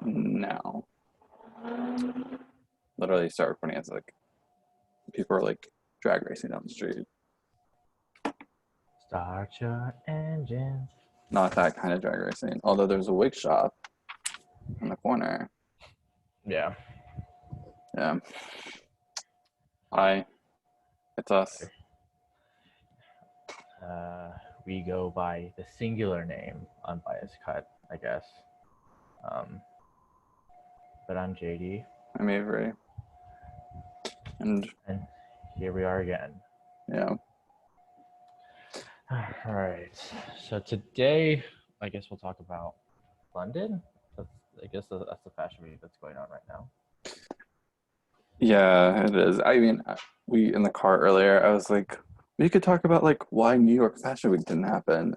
now. Literally start recording as like people are like drag racing down the street. Start your engines. Not that kind of drag racing. Although there's a wig shop in the corner. Yeah. Yeah. Hi. It's us. We go by the singular name, Unbiased Cut, I guess. But I'm JD. I'm Avery. And here we are again. yeah. All right. So today, I guess we'll talk about London. I guess that's the fashion week that's going on right now. Yeah, it is. I mean, we in the car earlier, I was like, we could talk about like why New York Fashion Week didn't happen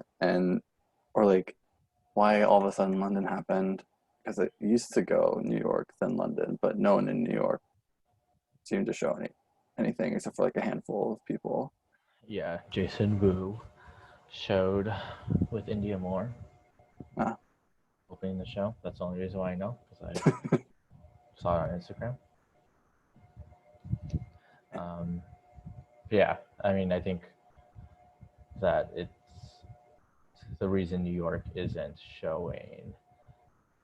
or like why all of a sudden London happened. Because it used to go New York, then London, but no one in New York seemed to show anything except for like a handful of people. Yeah, Jason Wu showed with India Moore opening the show. That's the only reason why I know, because I saw it on Instagram. Yeah, I mean, I think that it's the reason New York isn't showing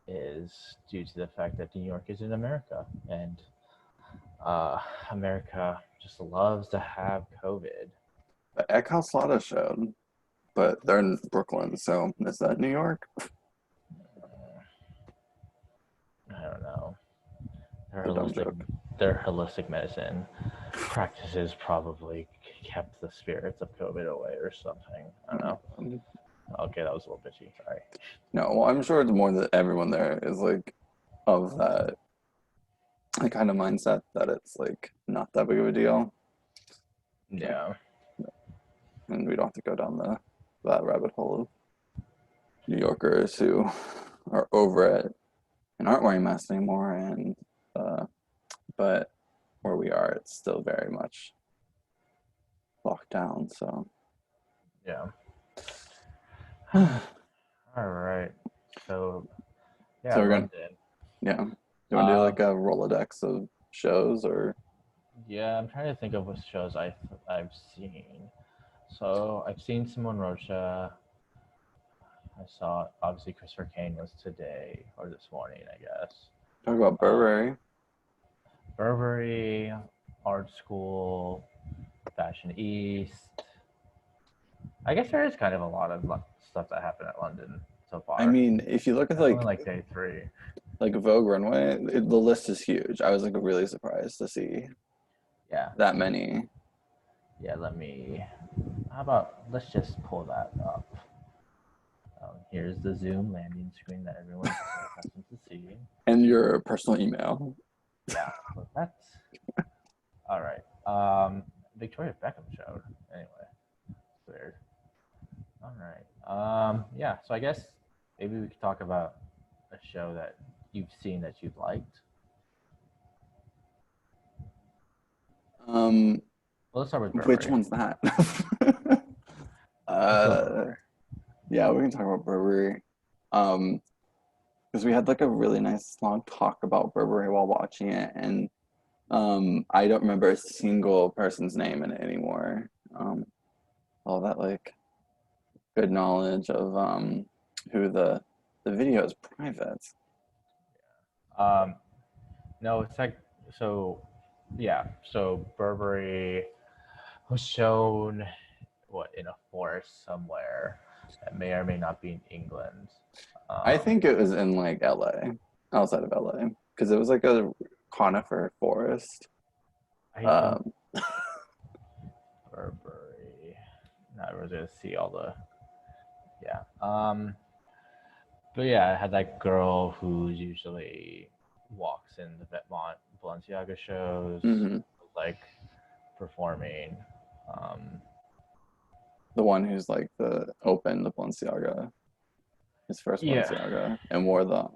is due to the fact that New York is in America, and America just loves to have COVID. The Eckhouse Slaughter showed, but they're in Brooklyn, so is that New York? I don't know. Their holistic medicine practices probably kept the spirits of COVID away or something. I don't know. Okay, that was a little bitchy. Sorry. No, well, I'm sure it's more that everyone there is like of that kind of mindset that it's like not that big of a deal. Yeah. And we don't have to go down that rabbit hole of New Yorkers who are over it and aren't wearing masks anymore. And but where we are, it's still very much locked down. So yeah. All right. So yeah, so we're London. Yeah. Do you want to do like a Rolodex of shows or? Yeah, I'm trying to think of what shows I've seen. So I've seen Simone Rocha. I saw obviously Christopher Kane was today or this morning, I guess. Talk about Burberry. Burberry, Art School, Fashion East. I guess there is kind of a lot of stuff that happened at London so far. I mean, if you look at like day 3, like Vogue Runway, the list is huge. I was like really surprised to see that many. Yeah, how about let's just pull that up. Here's the Zoom landing screen that everyone's accustomed to seeing. And your personal email. Yeah, so that's all right. Victoria Beckham showed anyway. It's weird. All right. Yeah. So I guess maybe we could talk about a show that you've seen that you've liked. Well, let's start with Burberry. Which one's that? Yeah, we can talk about Burberry. Because we had like a really nice long talk about Burberry while watching it, and I don't remember a single person's name in it anymore. All that like good knowledge of who the video is private. No, it's like so. Yeah, so Burberry was shown in a forest somewhere that may or may not be in England. I think it was in like LA, outside of LA, because it was like a conifer forest. Burberry. Now I was gonna see all the. Yeah. But yeah, it had that girl who usually walks in the Vetements Balenciaga shows, like performing. The one who's like the Balenciaga, his first Balenciaga, and wore the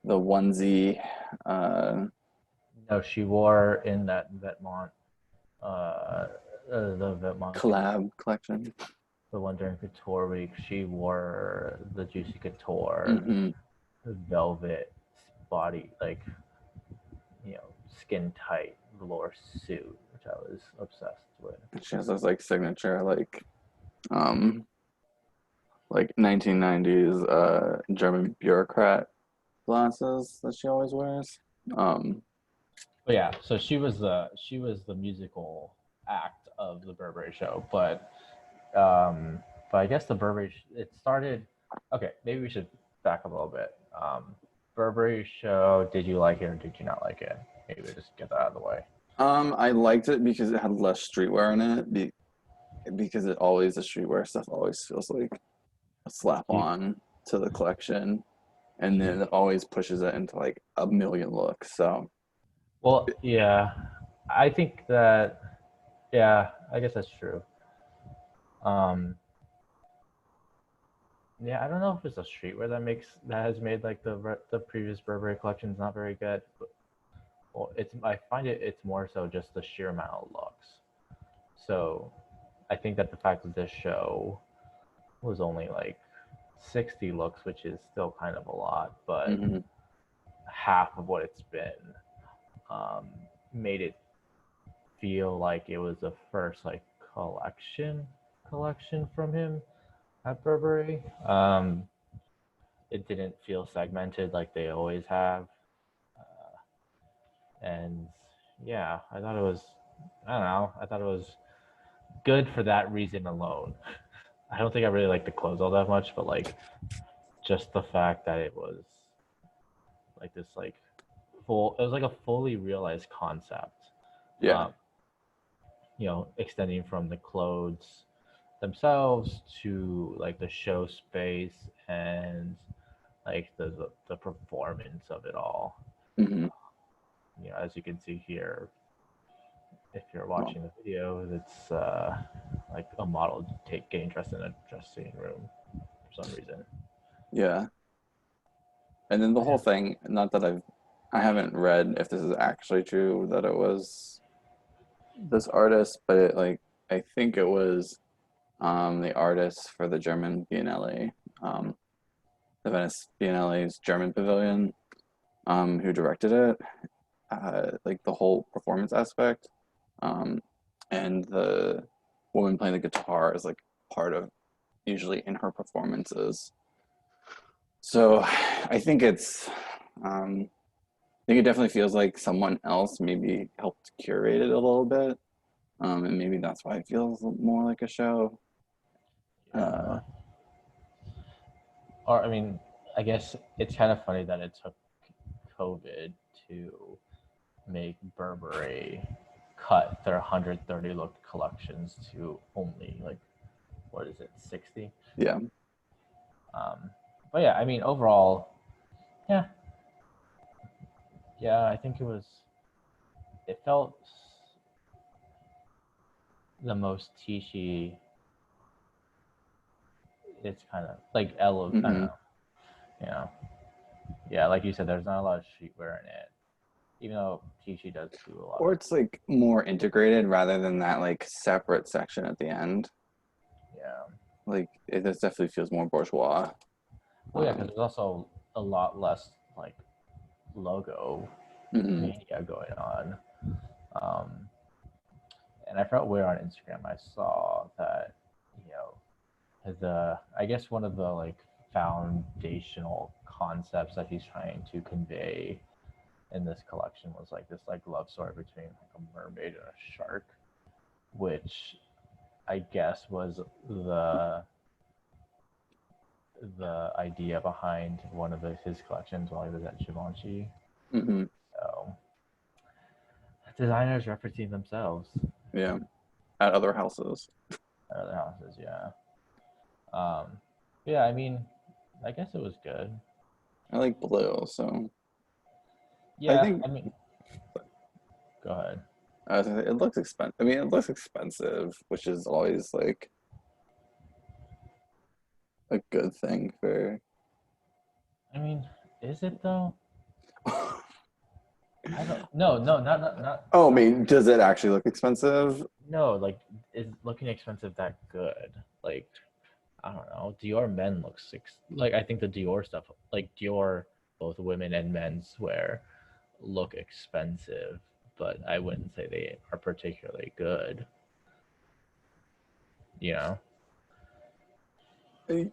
onesie. No, she wore in that Vetements, the Vetements collab collection. The one during Couture Week, she wore the Juicy Couture. velvet body, like skin tight velour suit, which I was obsessed with. She has those like signature um like 1990s German bureaucrat glasses that she always wears. Um But yeah, so she was the musical act of the Burberry show, um, but I guess the Burberry it started. Okay, maybe we should back up a little bit. Burberry show. Did you like it or did you not like it? Maybe we just get that out of the way. I liked it because it had less streetwear in it because the streetwear stuff always feels like a slap Do you, on to the collection, and do then you, it always pushes it into like a million looks. So well, yeah, I think that. Yeah, I guess that's true. Um, yeah, I don't know if it's the streetwear that has made like the previous Burberry collections not very good. But, well, I find it's more so just the sheer amount of looks. So I think that the fact that this show was only like 60 looks, which is still kind of a lot, but mhm. half of what it's been, um, made it feel like it was the first like collection from him at Burberry. It didn't feel segmented like they always have, and yeah, I don't know, I thought it was good for that reason alone. I don't think I really like the clothes all that much, but like just the fact that it was like this like it was like a fully realized concept, Yeah. um, extending from the clothes themselves to like the show space and like the performance of it all. Hmm. As you can see here, if you're Well, watching the video, it's like a model getting dressed in a dressing room for some reason. yeah. And then the whole Yeah. thing, not that I haven't read if this is actually true that it was this artist, but I think it was the artist for the German Biennale, the Venice Biennale's German pavilion, who directed it. Like the whole performance aspect, um, and the woman playing the guitar is like part of usually in her performances. So I think I think it definitely feels like someone else maybe helped curate it a little bit, and maybe that's why it feels more like a show. Uh, Yeah. Or I mean, I guess it's kind of funny that it took COVID to make Burberry cut their 130 look collections to only like what is it 60. yeah. But yeah, I mean overall, yeah, yeah, I think it felt the most Tishy. It's kind of like I don't Hmm. know, you know, yeah, like you said, there's not a lot of streetwear in it, even though Tishy does do a lot Or of, it's like more integrated rather than that like separate section at the end. yeah. Like it just definitely feels more bourgeois. Well, yeah, because Um, there's also a lot less like logo mhm. mania going on. Um, and I forgot where on Instagram I saw that, you know, I guess one of the like foundational concepts that he's trying to convey in this collection was like this like love story between like a mermaid and a shark, which I guess was the idea behind one of his collections while he was at Givenchy. Hmm. So designers referencing themselves Yeah, at other houses. at other houses, yeah. Yeah, I mean, I guess it was good. I like blue, so I Yeah, think I mean, go ahead. it looks expensive. I mean, it looks expensive, which is always like a good thing for. I mean, is it though? I don't. No, no, Oh, I not. mean, does it actually look expensive? No, like, is looking expensive that good? Like, I don't know. Dior Men looks like I think the Dior stuff, like Dior. both women and men's wear look expensive, but I wouldn't say they are particularly good. You know,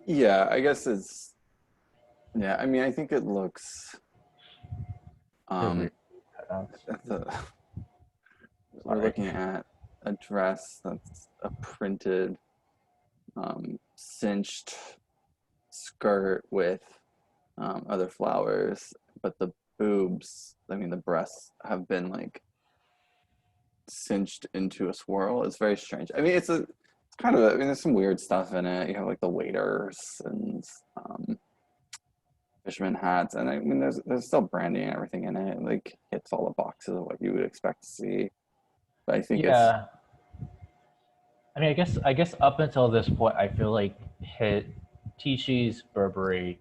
Yeah, I guess it's yeah. I mean, I think it looks they're um weird cutouts. at the we're Sorry. looking at a dress that's a printed cinched skirt with other flowers, but the boobs, I mean, the breasts have been like cinched into a swirl. It's very strange. I mean, it's kind of, I mean, there's some weird stuff in it. You have like the waiters and fisherman hats, and I mean, there's still branding and everything in it. Like, hits all the boxes of what you would expect to see. But I think it's, Yeah, I mean, I guess up until this point, I feel like Tishi's Burberry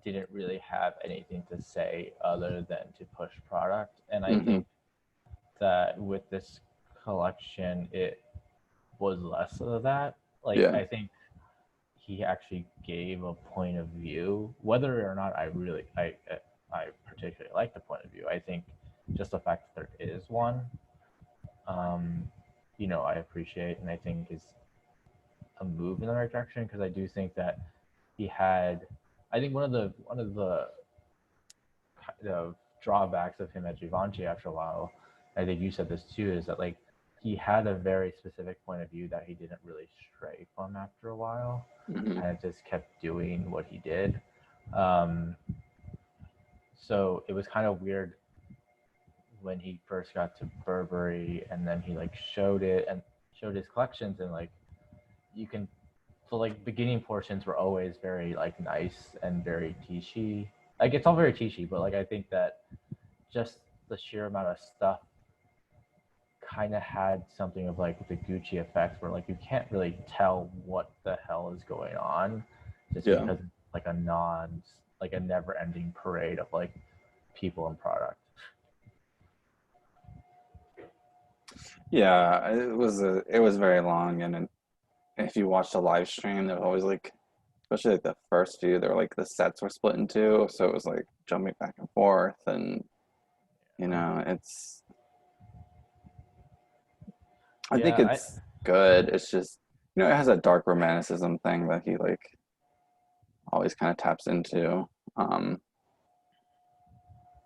didn't really have anything to say other than to push product, and I hmm think that with this collection, it was less of that. Like, yeah, I think he actually gave a point of view, whether or not I particularly like the point of view. I think just the fact that there is one, um, I appreciate and I think is a move in the right direction because I do think that he had. I think one of the kind of drawbacks of him at Givenchy after a while, I think you said this too, is that like he had a very specific point of view that he didn't really stray from after a while. hmm Kind of just kept doing what he did. Um, so it was kind of weird when he first got to Burberry and then he like showed it and showed his collections and like you can so like beginning portions were always very like nice and very tishy. Like it's all very tishy, but like I think that just the sheer amount of stuff kind of had something of like the Gucci effect where like you can't really tell what the hell is going on just yeah. because it's like a never ending parade of like people and product. Yeah, it was very long, and if you watch the live stream, there was always like, especially like the first few, there were like the sets were split in two, so it was like jumping back and forth, and it's I think Yeah, it's good. It's just it has that dark romanticism thing that he like always kind of taps into. Um,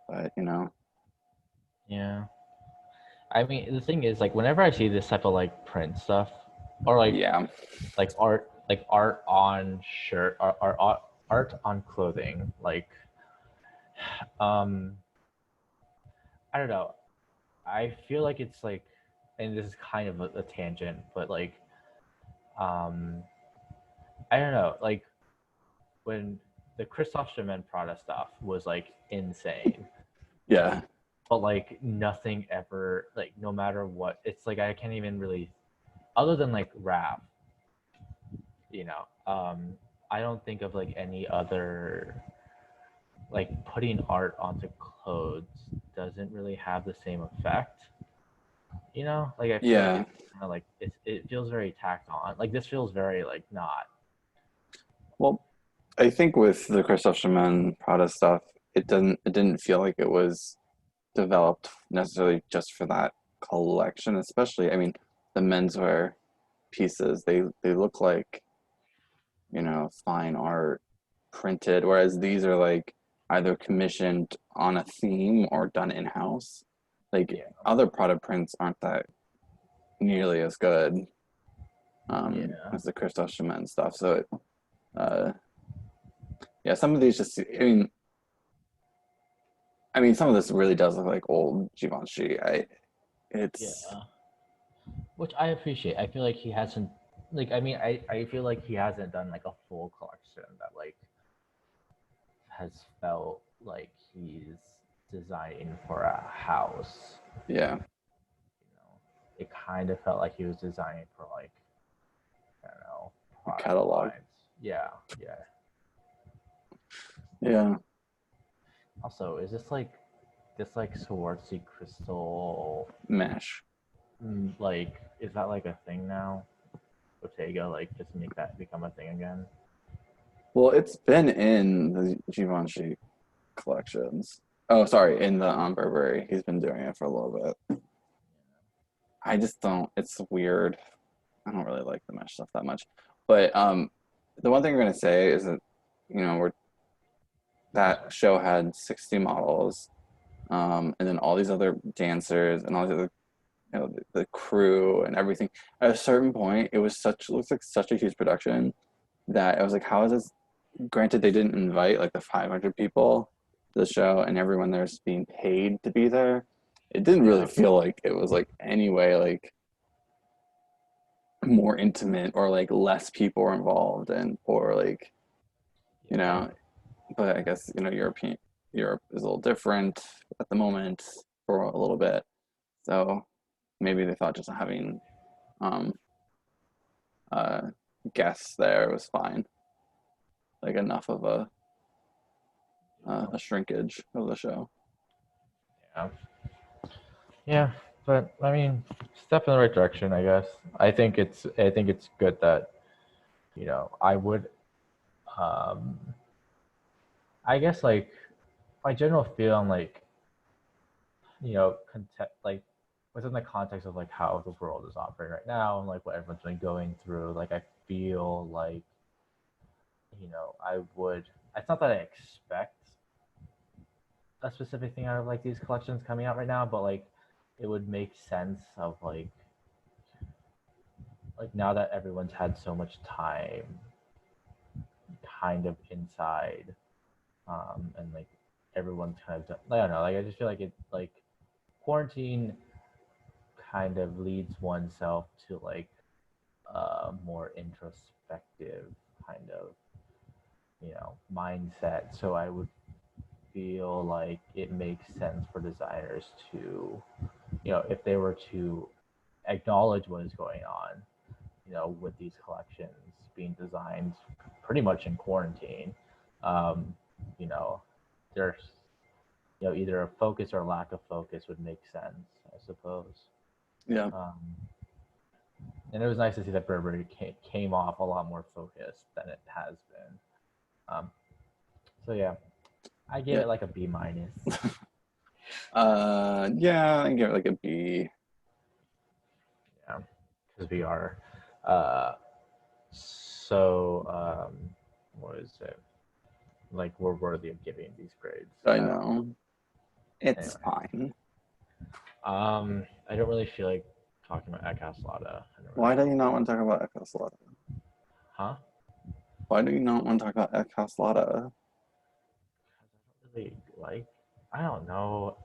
but yeah. I mean, the thing is, like, whenever I see this type of like print stuff, or yeah, art on shirt, or art on clothing, like, um, I don't know. I feel like it's like, and this is kind of a tangent, but like, um, I don't know, like when the Christoph Chemin Prada stuff was like insane, yeah, but like nothing ever, like no matter what, it's like I can't even really, other than like rap, you know, I don't think of like any other like putting art onto clothes doesn't really have the same effect. Like I feel like yeah. it's kind of like it feels very tacked on. Like this feels very like not. Well, I think with the Christoph Schumann Prada stuff, it didn't feel like it was developed necessarily just for that collection, especially, I mean, the menswear pieces, they look like, fine art printed, whereas these are like either commissioned on a theme or done in-house. Like Yeah, other product prints aren't that nearly as good yeah, as the Christoph Schumann stuff. So uh, yeah, some of these just, I mean, some of this really does look like old Givenchy. It's yeah. Which I appreciate. I feel like he hasn't like I feel like he hasn't done like a full collection that like has felt like he's designing for a house. yeah, It kind of felt like he was designing for like I don't know a product catalog. lines. Yeah, yeah. Yeah, Also, is this like Swarovski crystal? mesh. Like, is that like a thing now? Bottega, like, just make that become a thing again? Well, it's been in the Givenchy. collections. Oh, sorry, in the Burberry. He's been doing it for a little bit. I just don't. It's weird. I don't really like the mesh stuff that much. But the one thing I'm gonna say is that we're that show had 60 models, and then all these other dancers and all these other the crew and everything. At a certain point, looks like such a huge production that I was like, how is this? Granted, they didn't invite like the 500 people to the show, and everyone there's being paid to be there. It didn't really Yeah. feel like it was like anyway like more intimate or like less people were involved and or like you Yeah. know. But I guess Europe is a little different at the moment for a little bit, so maybe they thought just having um uh guests there was fine, like enough of a shrinkage of the show. Yeah. Yeah. But I mean, step in the right direction, I guess. I think it's good that, I would um I guess like my general feel on like, like within the context of like how the world is operating right now and like what everyone's been going through, like I feel like, I would it's not that I expect a specific thing out of like these collections coming out right now, but like it would make sense of like now that everyone's had so much time kind of inside, and like everyone's kind of done, I don't know, like I just feel like it like quarantine kind of leads oneself to like a more introspective kind of mindset. So I would feel like it makes sense for designers to, if they were to acknowledge what is going on, with these collections being designed pretty much in quarantine, um, you know, there's, either a focus or lack of focus would make sense, I suppose. Yeah, Um, and it was nice to see that Burberry came off a lot more focused than it has been. So yeah, I give yeah. it like a B minus. Yeah, I give it like a B. Yeah, because we are uh, so what is it? Like we're worthy of giving these grades. I I don't know. know it's Anyway, fine. I don't really feel like talking about Eckhart Slaughter. I don't really Why do feel you like, not want to talk about Eckhart? huh? Why do you not want to talk about Eckhart? Because I don't really like. I don't know.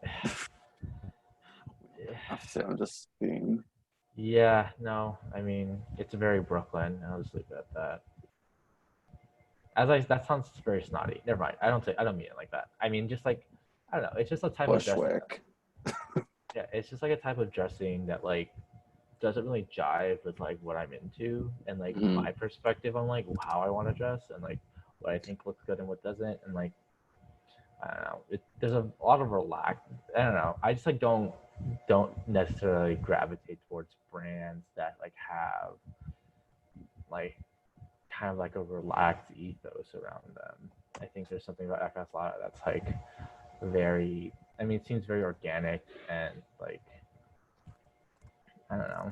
I'm just being. Yeah, no. I mean, it's very Brooklyn. I'll just leave it at that. That sounds very snotty. Never mind. I don't mean it like that. I mean just like I don't know. It's just a type of dressing. Bushwick. Yeah, it's just like a type of dressing that like doesn't really jive with like what I'm into and like Mm, my perspective on like how I want to dress and like what I think looks good and what doesn't and like I don't know. There's a lot of relax. I don't know. I just like don't necessarily gravitate towards brands that like have like kind of like a relaxed ethos around them. I think there's something about Eckhart Tolle that's like very. I mean, it seems very organic and like I don't know.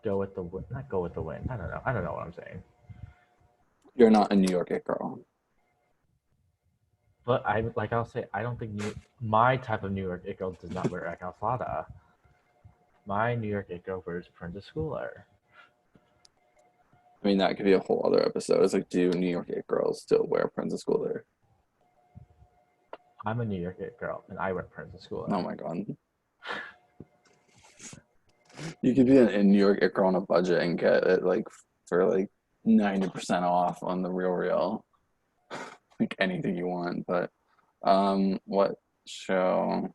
Go with the wind, not go with the wind. I don't know. I don't know what I'm saying. you're not a New York it girl. But I'll say I don't think my type of New York it girl does not wear Eckhart Tolle. My New York it girl wears Princess Schooler. I mean, that could be a whole other episode. It's like, do New York it girls still wear Princess Cooler? I'm a New York it girl and I wear Princess Schooler. Oh my god. You could be a New York it girl on a budget and get it like for like 90% off on the real. Like anything you want. But what show?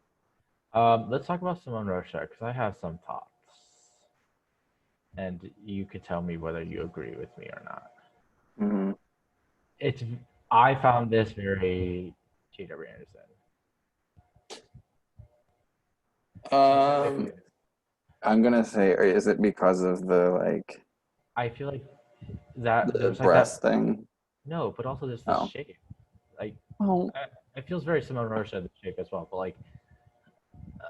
Let's talk about Simone Rocha because I have some thoughts, and you could tell me whether you agree with me or not. Mm, It's I found this very J.W. Anderson. um Specifically, I'm gonna say, or is it because of the like I feel like that the there's like that breast thing? no, but also there's this Oh. shape. Like Oh. It feels very similar to Russia, the shape as well. But like,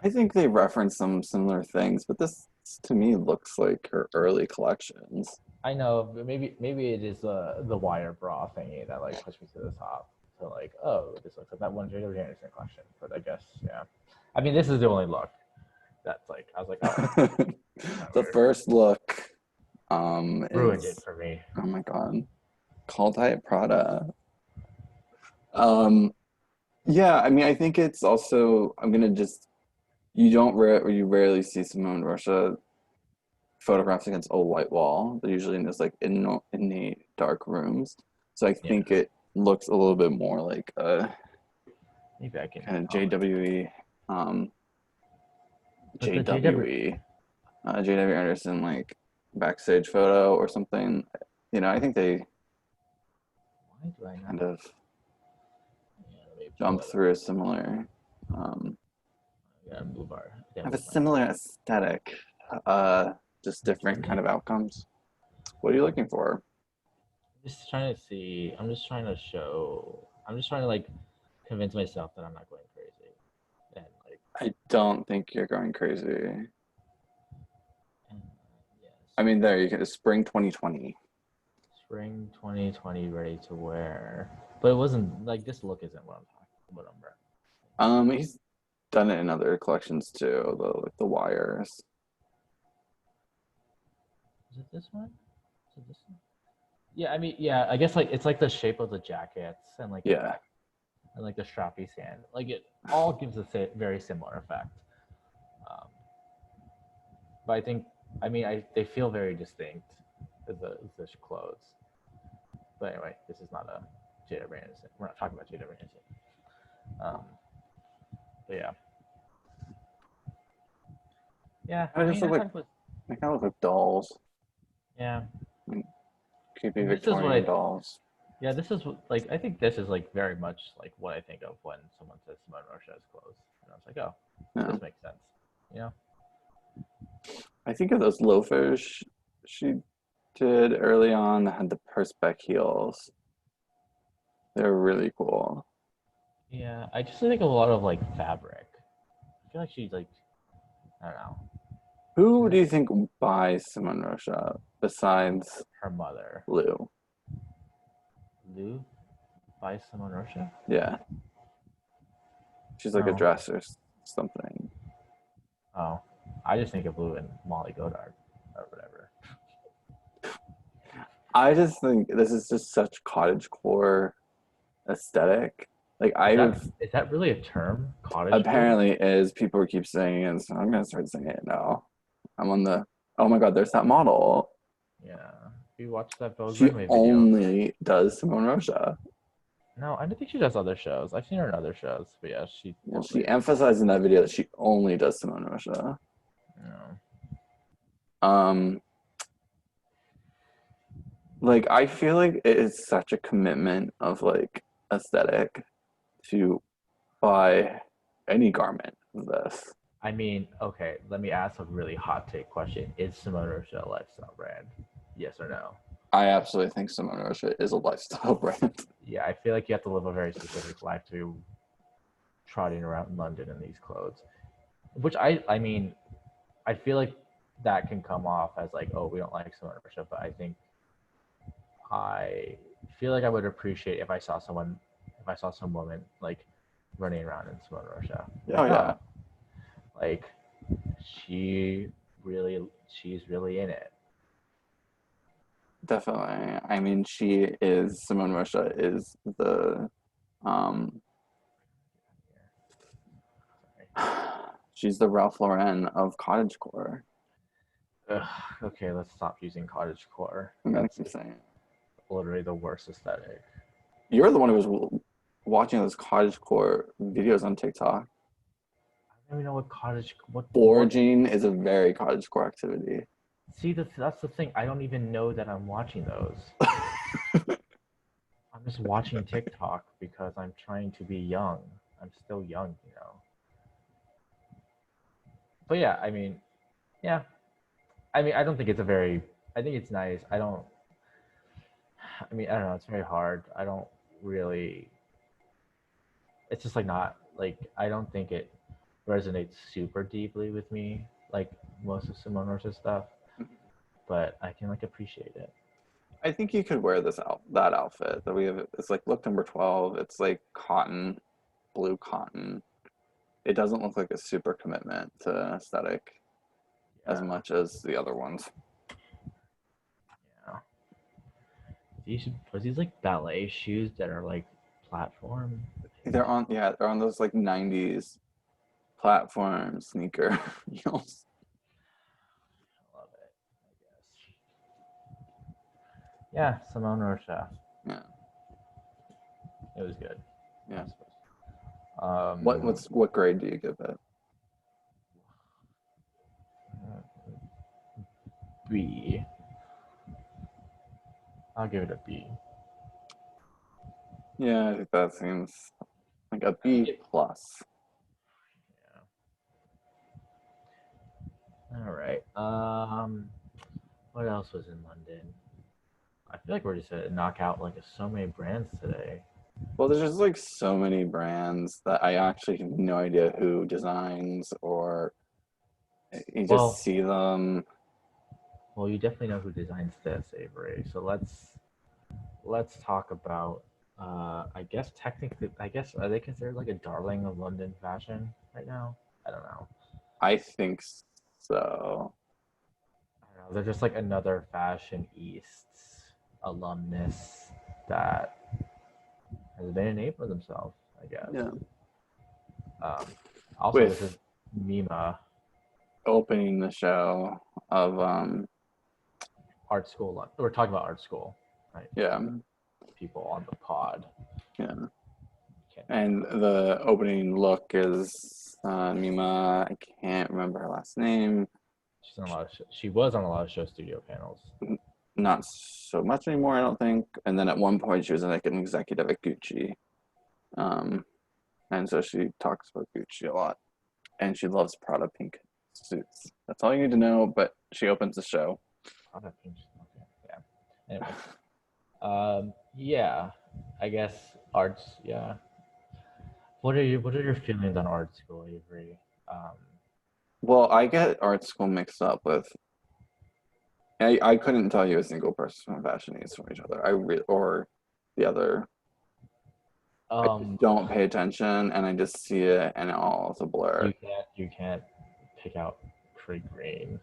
I think they reference some similar things, but this to me looks like her early collections. I know, but maybe it is the wire bra thingy that like pushed me to the top. So like, oh, this looks like that one J.W. Anderson collection. But I guess yeah. I mean, this is the only look that's like I was like, oh, kind of The weird. first look Ruined it is, for me. oh my God, Call Diet Prada. Um, yeah, I mean, I think it's also, I'm gonna just, you rarely see Simone Rocha photographs against a white wall. They're usually in this like innate dark rooms. So I Yeah, think it looks a little bit more like a maybe I can. kind of Oh, JWE, um, but the JW. JWE, JW Anderson like backstage photo or something. You know, I think they Why do I kind not? of Yeah, let me pull jump it up. through a similar, um, Yeah, blue bar. I can't have a move my similar aesthetic, just different kind mouse. of outcomes. What are you looking for? Just trying to see. I'm just trying to show. I'm just trying to like convince myself that I'm not going crazy. And like, I don't think you're going crazy. and, I yes, mean, there you go. Spring 2020. spring 2020, ready to wear. But it wasn't like this look isn't what I'm talking. What I'm. He's done it in other collections too, the wires. Is it this one? Is it this one? Yeah, I mean, yeah, I guess like it's like the shape of the jackets Yeah, and like the strappy sand. Like it all gives a very similar effect. Um, but I think, I mean, they feel very distinct as the clothes. But anyway, this is not a Jada Anderson. We're not talking about Jada Anderson. Um, but yeah, yeah. I I just mean, look I like thought it was they kind of look like dolls, yeah. like creepy This is what Victorian I dolls. yeah. This is like I think this is like very much like what I think of when someone says Simone Rocha's clothes. And I was like, oh, Yeah, this makes sense. You know? I think of those loafers she did early on that had the perspex heels. They're really cool. Yeah, I just think of a lot of like fabric. I feel like she's like I don't know. Who She's do you think buys Simone Rocha besides her mother. Lou? Lou by Simone Rocha? Yeah, she's like a No. dress or something. Oh. I just think of Lou and Molly Godard or whatever. I just think this is just such cottagecore aesthetic. Like Is that really a term? Cottage core? apparently is people keep saying it, so I'm gonna start saying it now. I'm on the oh my God, there's that model. Yeah. You watched that Vogue She Runway video. only does Simone Rocha. No, I don't think she does other shows. I've seen her in other shows, but yeah, she Well, she definitely. emphasized in that video that she only does Simone Rocha. No. Um, like I feel like it is such a commitment of like aesthetic to buy any garment of this. I mean, okay, let me ask a really hot take question. Is Simone Rocha a lifestyle brand? Yes or no? I absolutely think Simone Rocha is a lifestyle brand. Yeah, I feel like you have to live a very specific life to be trotting around London in these clothes. Which I mean, I feel like that can come off as like, oh, we don't like Simone Rocha, but I think I feel like I would appreciate if I saw some woman like running around in Simone Rocha. Oh Like, yeah, oh, like she she's really in it. definitely. I mean, she is Simone Rocha is the um she's the Ralph Lauren of cottagecore. Ugh, okay, let's stop using cottage core. I'm gonna That's keep saying it. literally the worst aesthetic. You're the one who was watching those cottagecore videos on TikTok. I don't even know what cottage what. Foraging is a very cottagecore activity. See, that's the thing. I don't even know that I'm watching those. I'm just watching TikTok because I'm trying to be young. I'm still young, you know. But yeah, I mean, yeah. I mean, I don't think it's a very. I think it's nice. I don't. I mean, I don't know. It's very hard. I don't really. it's just like not like I don't think it resonates super deeply with me like most of Simone Rocha's stuff, but I can like appreciate it. I think you could wear that outfit that we have. It's like look number 12. It's like cotton, blue cotton. It doesn't look like a super commitment to aesthetic as Yeah, much as the other ones. yeah. These was these like ballet shoes that are like platform They're on, yeah, they're on those like 90s platform sneaker heels. I love it. I guess. Yeah, Simone Rocha. Yeah, It was good. yeah. Um, What grade do you give it? B. I'll give it a B. Yeah, I think that seems like a B Yeah. plus. All right. What else was in London? I feel like we're just gonna knock out like so many brands today. Well, there's just like so many brands that I actually have no idea who designs, or you just Well, see them. well, you definitely know who designs this, Avery. So let's talk about. I guess technically, I guess are they considered like a darling of London fashion right now? I don't know. I think so. I don't know. They're just like another Fashion East alumnus that has made a name for themselves, I guess. Yeah. Um, Also, this is With Mima opening the show of Art School. We're talking about art school, right? yeah, People on the pod. yeah. Can't name And drop. the opening look is Mima. I can't remember her last name. She's on a lot of she was on a lot of show studio panels. Not so much anymore, I don't think. And then at one point, she was like an executive at Gucci, um, and so she talks about Gucci a lot, and she loves Prada pink suits. That's all you need to know. But she opens the show. Product okay. Yeah. Anyway. Yeah. I guess arts, yeah. What are your feelings on art school, Avery? Um Well, I get art school mixed up with. I couldn't tell you a single person from Fashion East from each other. Or the other. I just um don't pay attention, and I just see it, and all it's a blur. you can't pick out Craig Green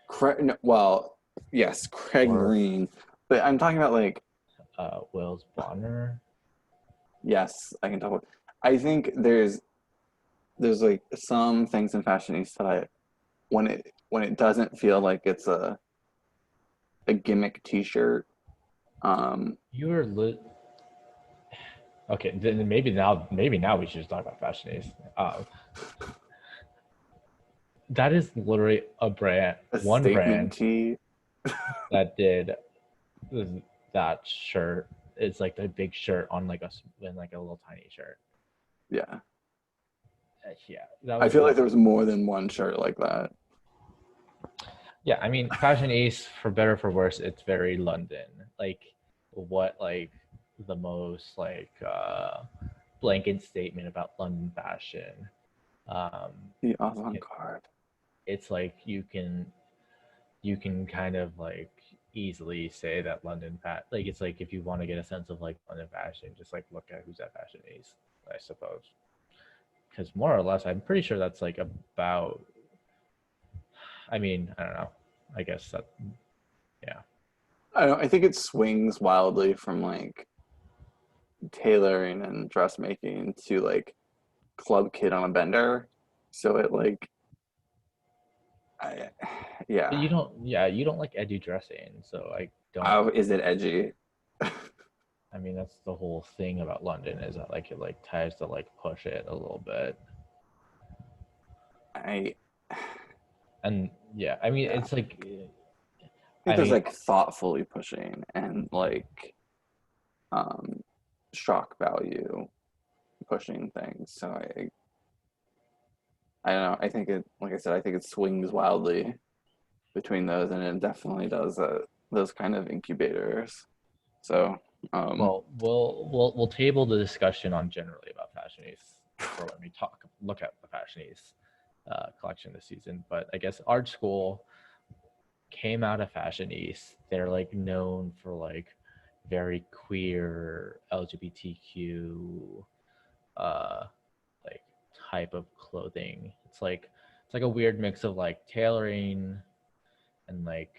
Craig, no, well, yes, Craig or Green, but I'm talking about like, Wells Bonner. yes, I can talk. I think there's like some things in Fashionista that when it doesn't feel like it's a gimmick T-shirt. You were lit. Okay, then maybe now we should just talk about Fashionistas. That is literally a brand, A one statement brand tee. that did that shirt. It's like the big shirt on like in like a little tiny shirt. Yeah, Yeah, that I was feel like the there was more than one shirt like that. yeah. I mean, Fashion East, for better or for worse, it's very London. Like what like the most like blanket statement about London fashion. Um, The avant-garde. it's like you can kind of like easily say that London like it's like if you want to get a sense of like London fashion, just like look at who's at Fashion East, I suppose. Because more or less, I'm pretty sure that's like about. I mean, I don't know. I guess that yeah. I don't. I think it swings wildly from like tailoring and dressmaking to like club kid on a bender. So it like, I, But yeah. you don't like edgy dressing, so I don't. Oh, is it edgy? I mean, that's the whole thing about London is that like it like tries to like push it a little bit, I and yeah, I mean yeah. it's like I think I there's mean like thoughtfully pushing and like um shock value pushing things. So I don't know. I think it, like I said, I think it swings wildly between those, and it definitely does those kind of incubators. So um well we'll table the discussion on generally about Fashionistas for when we look at the Fashionistas collection this season. But I guess Art School came out of Fashionistas. They're like known for like very queer LGBTQ uh like type of clothing. It's like a weird mix of like tailoring and like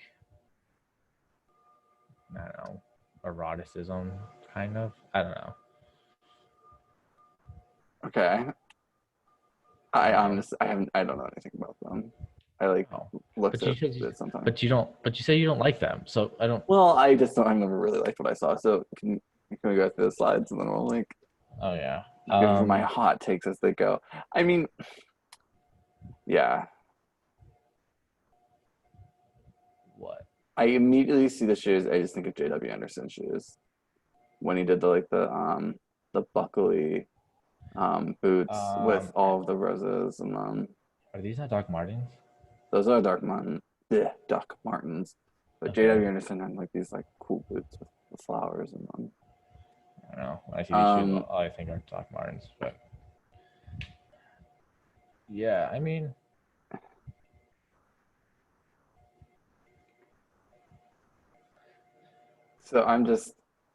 I don't know, eroticism kind of. I don't know. Okay. I I don't know. honestly, I don't know anything about them. I like Oh. looked But you at said it sometimes. but you don't but you say you don't like them. So I don't. Well, I just don't. I've never really liked what I saw. So can we go through the slides and then we'll like Oh yeah. give you my hot takes as they go. I mean, yeah. What? I immediately see the shoes. I just think of J.W. Anderson's shoes when he did the buckley boots with Are, all of the roses and are these not Doc Martens? those are Doc Martens. But Okay. J.W. Anderson had like these like cool boots with the flowers and I don't know. When I see these shoes, um all I think are Doc Martens. But yeah, I mean, so I'm just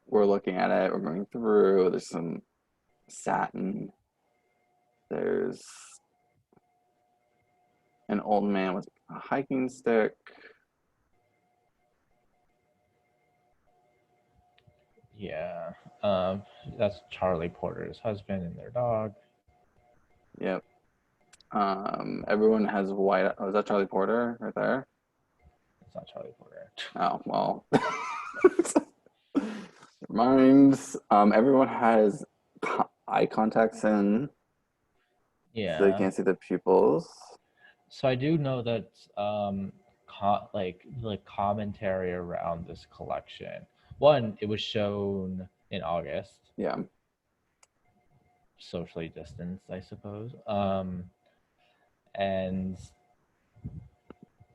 we're looking at it, we're going through, there's some satin, there's an old man with a hiking stick. yeah. Um, that's Charlie Porter's husband and their dog. Yep. Everyone has white. Oh, is that Charlie Porter right there? It's not Charlie Porter. Oh, well. Minds. Everyone has eye contacts in, so they Yeah. can't see the pupils. So I do know that like commentary around this collection. One, it was shown in August, Yeah. socially distanced, I suppose. And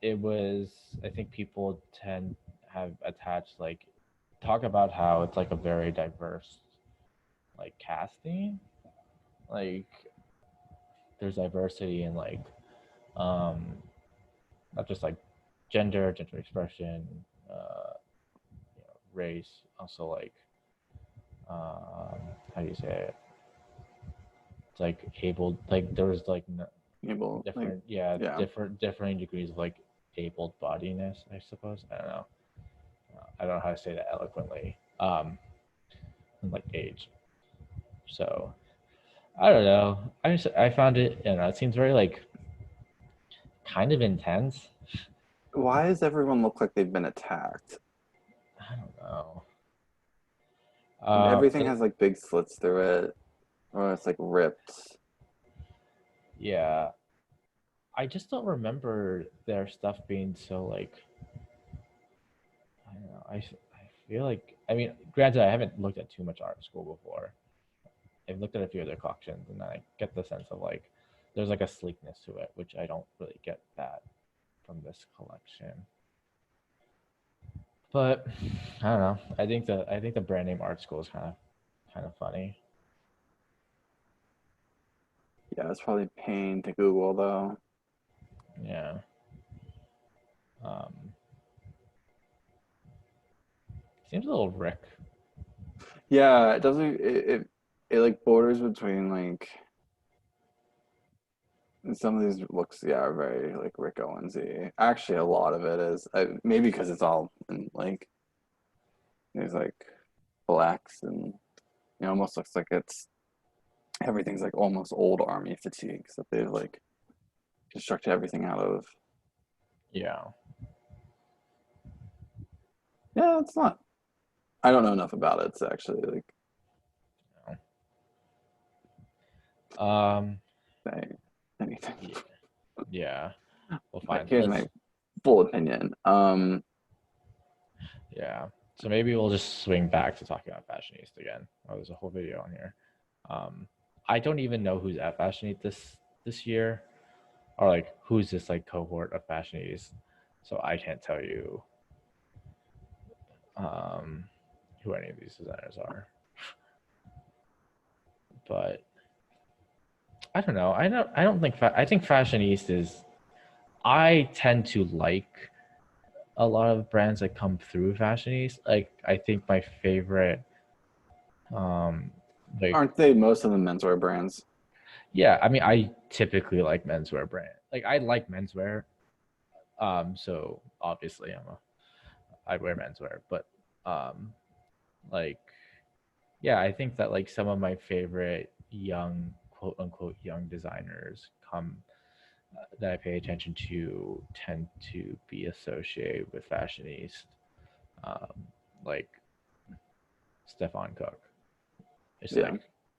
it was, I think people tend have attached like talk about how it's like a very diverse like casting. Like there's diversity in like um not just like gender expression, race, also like um, how do you say it? It's like able, like there was like Able, like, different, yeah, yeah. differing degrees of like able bodiness, I suppose. I don't know. I don't know how to say that eloquently. And like age. So I don't know. I found it. You know, it seems very like kind of intense. Why does everyone look like they've been attacked? I don't know. And everything It has like big slits through it, or it's like ripped. yeah. I just don't remember their stuff being so like I don't know. I feel like I mean, granted, I haven't looked at too much art school before. I've looked at a few of their collections, and I get the sense of like there's like a sleekness to it, which I don't really get that from this collection. But I don't know. I think the brand name art school is kind of funny. Yeah, it's probably pain to Google though. Yeah. Um, seems a little Rick. Yeah, it doesn't. It like borders between like some of these looks. Yeah, are very like Rick Owensy. Actually, a lot of it is maybe because it's all in like there's like blacks and almost looks like it's everything's like almost old army fatigues that they've like constructed everything out of. Yeah. Yeah, it's not. I don't know enough about it to actually like Um. say anything. Yeah. Yeah. Well, But fine. here's Let's. my full opinion. Yeah. So maybe we'll just swing back to talking about Fashionista again. Oh, there's a whole video on here. Um, I don't even know who's at Fashionista this year, or like who's this like cohort of Fashionistas. So I can't tell you who any of these designers are. But I don't know. I don't think I think fashionistas. I tend to like a lot of brands that come through fashionistas. Like I think my favorite, um, like Aren't they most of the menswear brands? yeah. I mean, I typically like menswear brand. Like I like menswear. So obviously I wear menswear, but um, like yeah, I think that like some of my favorite young quote unquote young designers come that I pay attention to tend to be associated with fashionista, um, like Stefan Cook. It's Yeah, like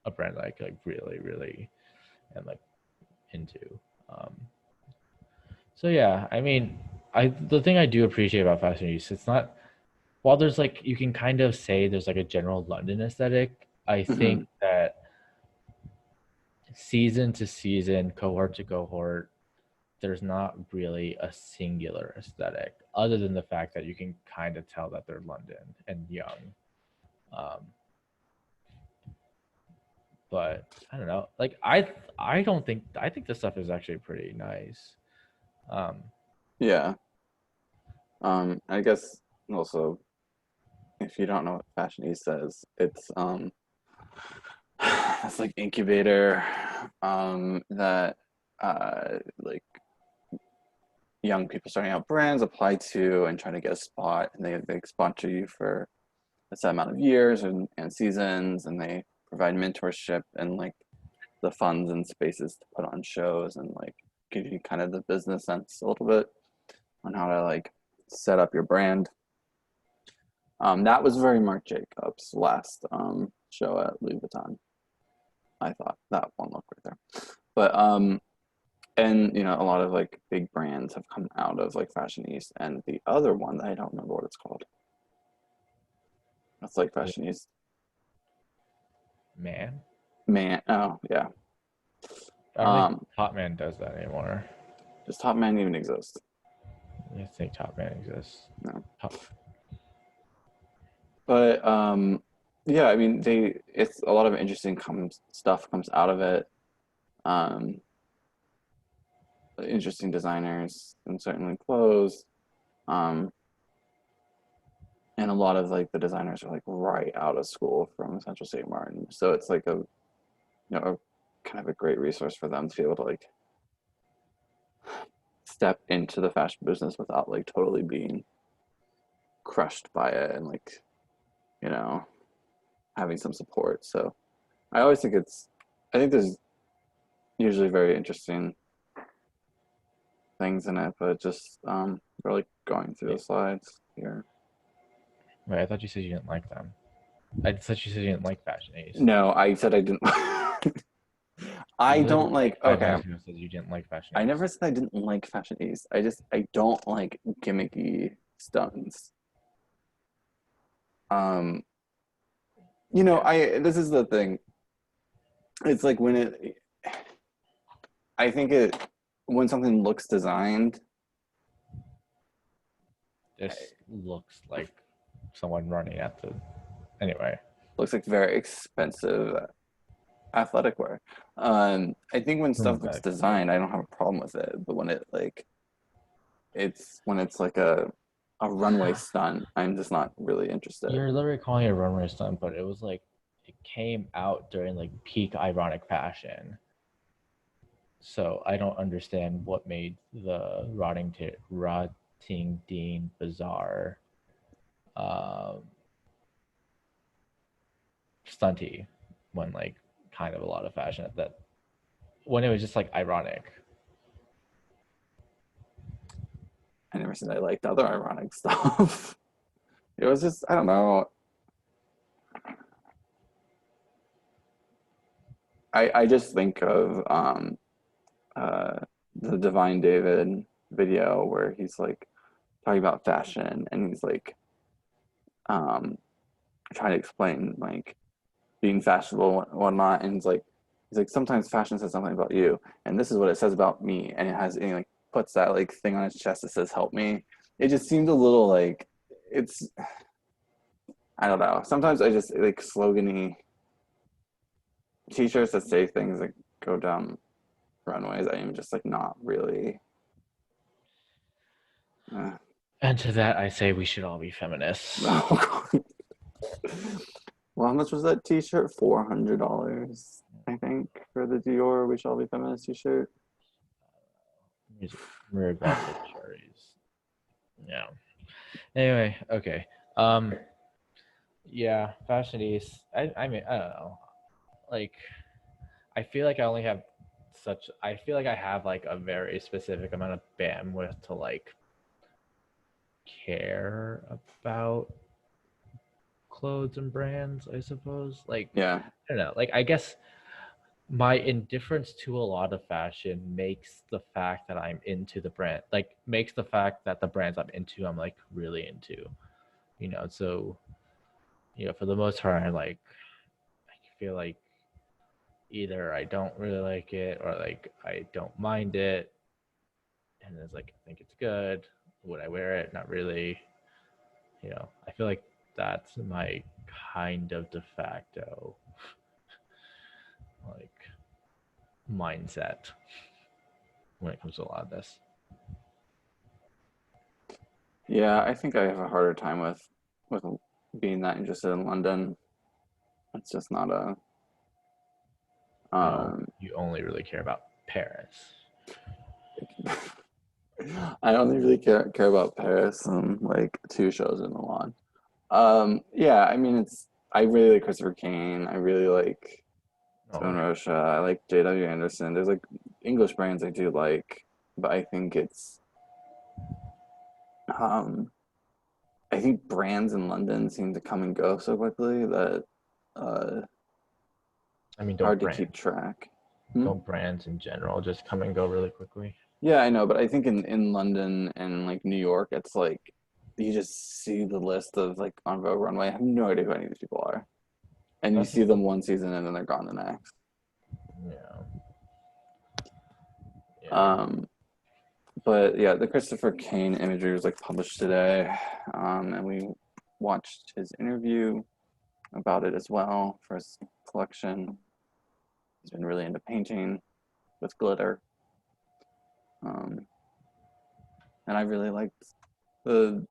a brand that I like really, really am like into. Um, so yeah, I mean, I the thing I do appreciate about fashionista, it's not while there's like you can kind of say there's like a general London aesthetic. I think hmm that season to season, cohort to cohort, there's not really a singular aesthetic other than the fact that you can kind of tell that they're London and young. Um, but I don't know. Like I don't think I think this stuff is actually pretty nice. Um, yeah. I guess also if you don't know what fashionista is, it's like incubator that like young people starting out brands apply to and trying to get a spot, and they sponsor you for a set amount of years and seasons, and they provide mentorship and like the funds and spaces to put on shows and like give you kind of the business sense a little bit on how to like set up your brand. That was very Marc Jacobs' last show at Louis Vuitton. I thought that one looked right there, but and you know a lot of like big brands have come out of like Fashion East, and the other one that I don't remember what it's called. It's like Fashion East. man, Man, oh yeah. I don't think Um, Top Man does that anymore. does Top Man even exist? I think Top Man exists. No. Top, But yeah, I mean it's a lot of interesting stuff comes out of it. Um, interesting designers and certainly clothes. Um, and a lot of like the designers are like right out of school from Central St. Martin. So it's like a kind of a great resource for them to be able to like step into the fashion business without like totally being crushed by it and like, you know, having some support. So I always think I think there's usually very interesting things in it, but just really going through the wait, slides here. wait, I thought you said you didn't like them. I thought you said you didn't like Fashionista. No, I said I didn't. You I literally don't like, like 5 minutes okay. ago said you didn't like I never Fashionista. said I didn't like Fashion East. I don't like gimmicky stunts. Um, Okay. this is the thing. It's like I think when something looks designed, This looks like someone running at the. Anyway, looks like very expensive athletic wear. I think when who stuff owns looks that expensive? designed, I don't have a problem with it. But when it's like a runway stunt, I'm just not really interested. You're literally calling it a runway stunt, but it was like it came out during like peak ironic fashion. So I don't understand what made the Rottingdean Bazaar um, stunty when like kind of a lot of fashion at that when it was just like ironic. I never said I liked other ironic stuff. It was just I don't know. I just think of uh, the Divine David video where he's like talking about fashion and he's like um, trying to explain like being fashionable and whatnot, and he's like sometimes fashion says something about you, and this is what it says about me, and and he like puts that like thing on his chest that says help me. It just seems a little like it's I don't know. Sometimes I just like slogany t-shirts that say things like go down runways. I am just like not really. Uh, And to that, I say we should all be feminists. oh God. Well, how much was that T-shirt? $400, I think, for the Dior "We Shall Be Feminist" T-shirt. Regretted cherries. Yeah. Anyway, okay. Um, yeah, fashionistas. I mean, I don't know. Like, I feel like I only have such. I feel like I have like a very specific amount of bandwidth to like care about clothes and brands. I suppose. Like, Yeah, I don't know. Like, I guess my indifference to a lot of fashion makes the fact that I'm into the brand, like, makes the fact that the brands I'm into, I'm like really into. So for the most part, I feel like either I don't really like it or like I don't mind it, and it's like I think it's good. Would I wear it? Not really. I feel like that's my kind of de facto like mindset when it comes to a lot of this. yeah. I think I have a harder time with being that interested in London. It's just not a. Oh, Um, you only really care about Paris. I only really care about Paris and like two shows in Milan. Yeah, I mean it's. I really like Christopher Kane. I really like Oh, Stone Rocha. I like J.W. Anderson. There's like English brands I do like, but um I think brands in London seem to come and go so quickly that uh I mean, hard to keep track. Hmm? don't brands in general just come and go really quickly? Yeah, I know, but I think in London and like New York, it's like you just see the list of like on Vogue Runway. I have no idea who any of these people are, and you That's see them one season and then they're gone the next. yeah, yeah. Um, but yeah, the Christopher Kane imagery was like published today, and we watched his interview about it as well for his collection. He's been really into painting with glitter, um, and I really liked the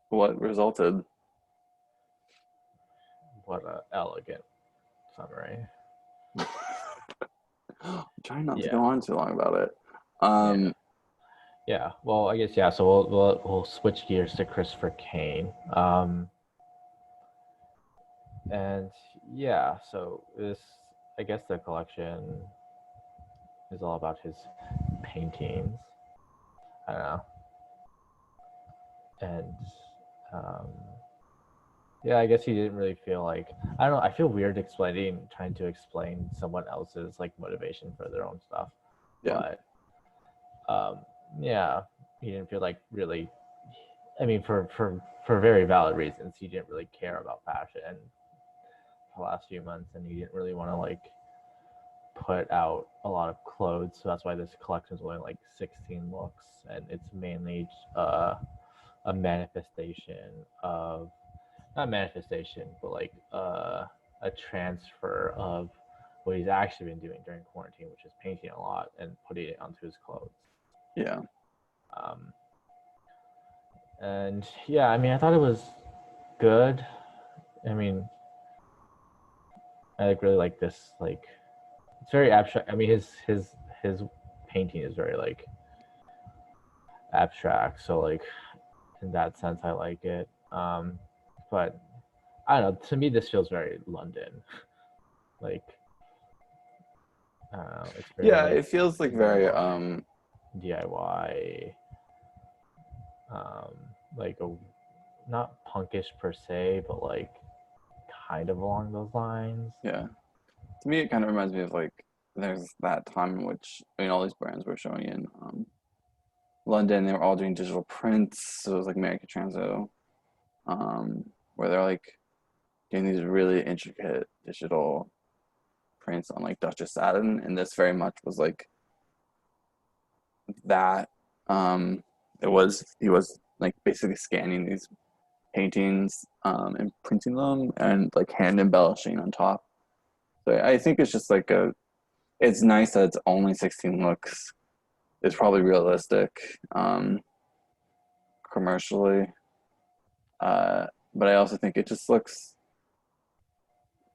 what resulted. What a elegant summary. I'm trying not to go Yeah, on too long about it. yeah, Um, yeah. Well, I guess yeah. So we'll switch gears to Christopher Kane. And yeah. So this, I guess, the collection is all about his paintings. I don't know, and um, yeah, I guess he didn't really feel like, I don't know. I feel weird trying to explain someone else's like motivation for their own stuff, yeah, but um, yeah, he didn't feel like really. I mean, for very valid reasons, he didn't really care about fashion for the last few months, and he didn't really want to like put out a lot of clothes. So that's why this collection is only like 16 looks, and it's mainly a manifestation of, not manifestation, but like a transfer of what he's actually been doing during quarantine, which is painting a lot and putting it onto his clothes. yeah, Um, and yeah, I mean, I thought it was good. I mean, I like really like this. Like, it's very abstract. I mean, his painting is very like abstract. So like in that sense, I like it. But I don't know. To me, this feels very London. Like, I don't know. It's very yeah. like It feels like very DIY, um, like a, not punkish per se, but like kind of along those lines. yeah. To me, it kind of reminds me of like there's that time in which I mean all these brands were showing in London. They were all doing digital prints. So it was like American Transo, where they're like doing these really intricate digital prints on like Duchess satin, and this very much was like that. Um, he was like basically scanning these paintings and printing them and like hand embellishing on top. So I think it's just like a it's nice that it's only 16 looks. It's probably realistic commercially. But I also think it just looks.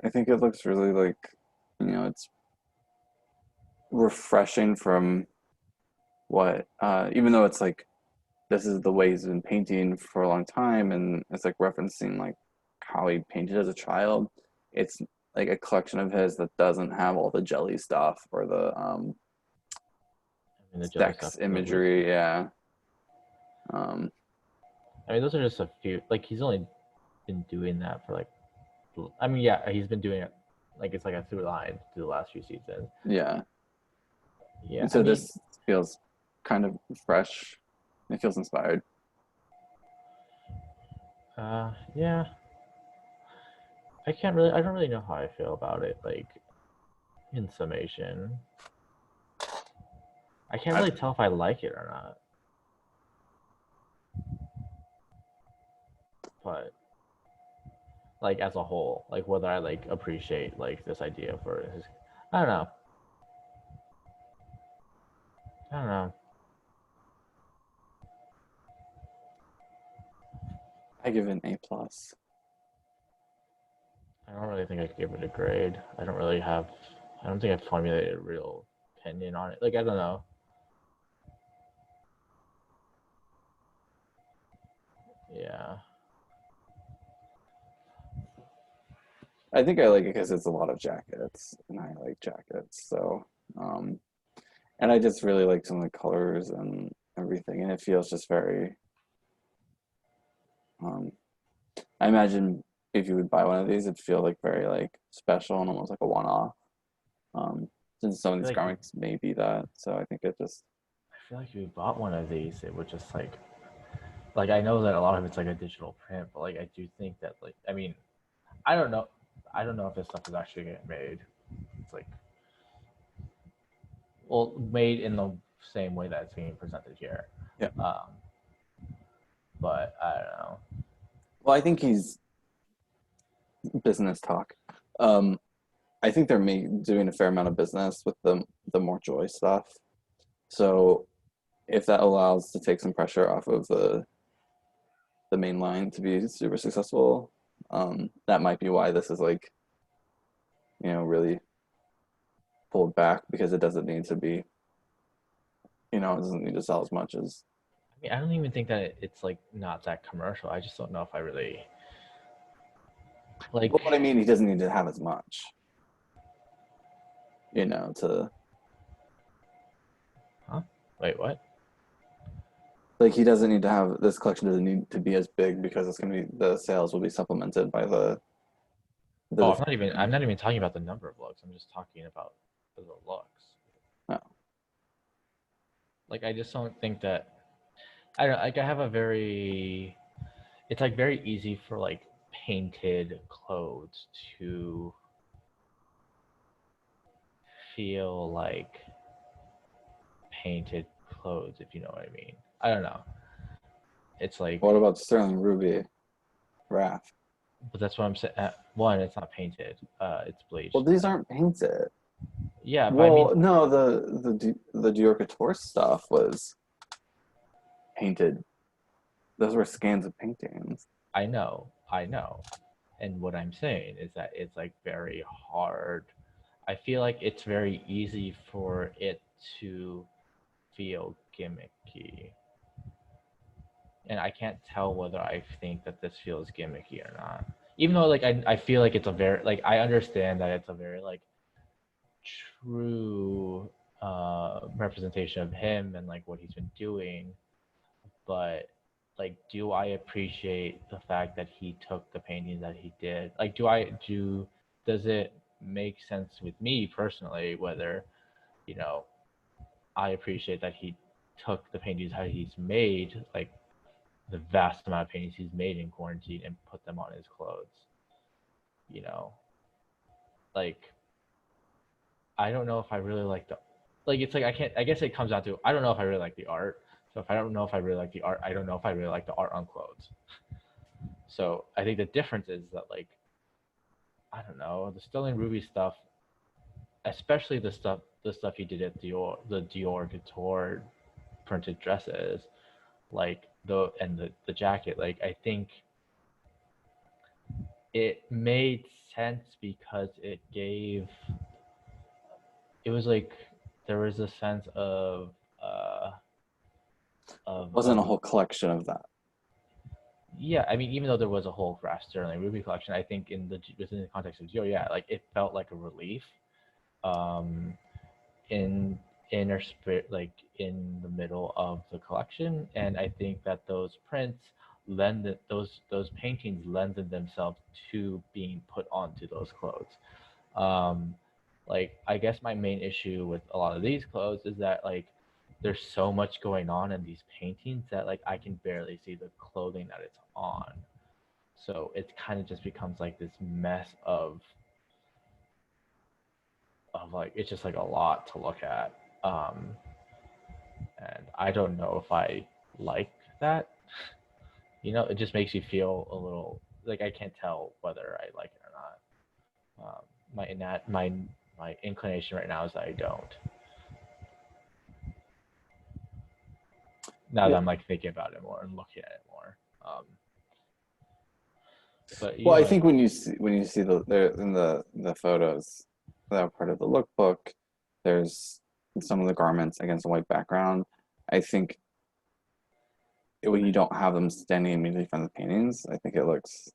I think it looks really like, it's refreshing from what, even though it's like this is the way he's been painting for a long time, and it's like referencing like how he painted as a child. It's like a collection of his that doesn't have all the jelly stuff or the I mean, the jelly stuff sex is a little. imagery. Yeah. Um, I mean, those are just a few. Like he's only been doing that for like. I mean, yeah, he's been doing it. Like it's like a through line through the last few seasons. yeah. Yeah, And I so mean, this feels kind of fresh. It feels inspired. yeah. I can't really. I don't really know how I feel about it. Like in summation, I can't I, really tell if I like it or not. But like as a whole, like whether I like appreciate like this idea for his, I don't know. I don't know. I give it an A plus. I don't really think I could give it a grade. I don't really have. I don't think I've formulated a real opinion on it. Like I don't know. Yeah. I think I like it because it's a lot of jackets, and I like jackets. So, um, and I just really like some of the colors and everything, and it feels just very. Um, I imagine if you would buy one of these, it'd feel like very like special and almost like a one-off. Since some I of feel these like garments may be that, so I think it just. I feel like if we bought one of these, it would just like I know that a lot of it's like a digital print, but like I do think that like I mean I don't know. I don't know if this stuff is actually getting made. It's like, well, made in the same way that it's being presented here. Yeah. Um, but I don't know. Well, I think he's business talk. Um, I think they're doing a fair amount of business with the more joy stuff. So if that allows to take some pressure off of the main line to be super successful, that might be why this is like, really pulled back because it doesn't need to be, it doesn't need to sell as much as. I mean, I don't even think that it's like not that commercial. I just don't know if I really But like. what I mean, he doesn't need to have as much, to Huh? Wait, what? like he doesn't need to have this collection doesn't need to be as big because it's gonna be the sales will be supplemented by the Oh, different. I'm not even talking about the number of looks. I'm just talking about the looks. Oh, Like, I just don't think that. I don't like. I have a very. It's like very easy for like painted clothes to feel like painted clothes, if you know what I mean. I don't know. It's what like, about Sterling Ruby Wrath? but that's what I'm saying. One, it's not painted. It's Well, bleached. these aren't painted. Yeah, but I mean, Well, no, the Dior Couture stuff was painted. Those were scans of paintings. I know. And what I'm saying is that it's like very hard. I feel like it's very easy for it to feel gimmicky. And I can't tell whether I think that this feels gimmicky or not. Even though like I feel like it's a very like I understand that it's a very like true representation of him and like what he's been doing, but like do I appreciate the fact that he took the paintings that he did? Like do does it make sense with me personally whether, you know, I appreciate that he took the paintings that he's made, like the vast amount of paintings he's made in quarantine and put them on his clothes. You know, like I don't know if I really like the like it's like I can't I guess it comes down to I don't know if I really like the art. So if I don't know if I really like the art, I don't know if I really like the art on clothes. So I think the difference is that like I don't know, the Sterling Ruby stuff especially the stuff he did at Dior, the Dior Couture printed dresses, like the jacket. Like I think it made sense because it was like there was a sense uh Wasn't a of whole collection of that. yeah. I mean, even though there was a whole Craft Sterling Ruby collection, I think within the context of Dior, yeah, like it felt like a relief. Um, in inner spirit, like in the middle of the collection, and I think that those prints those paintings lended themselves to being put onto those clothes. um like I guess my main issue with a lot of these clothes is that like there's so much going on in these paintings that like I can barely see the clothing that it's on, so it kind of just becomes like this mess of like it's just like a lot to look at. And I don't know if I like that. It just makes you feel a little like I can't tell whether I like it or not. My inclination right now is that I don't. Now that Yeah. I'm like thinking about it more and looking at it more. But Well, I like think when you see in the photos that are part of the lookbook, there's some of the garments against a white background. I think when you don't have them standing immediately in front of the paintings, I think it looks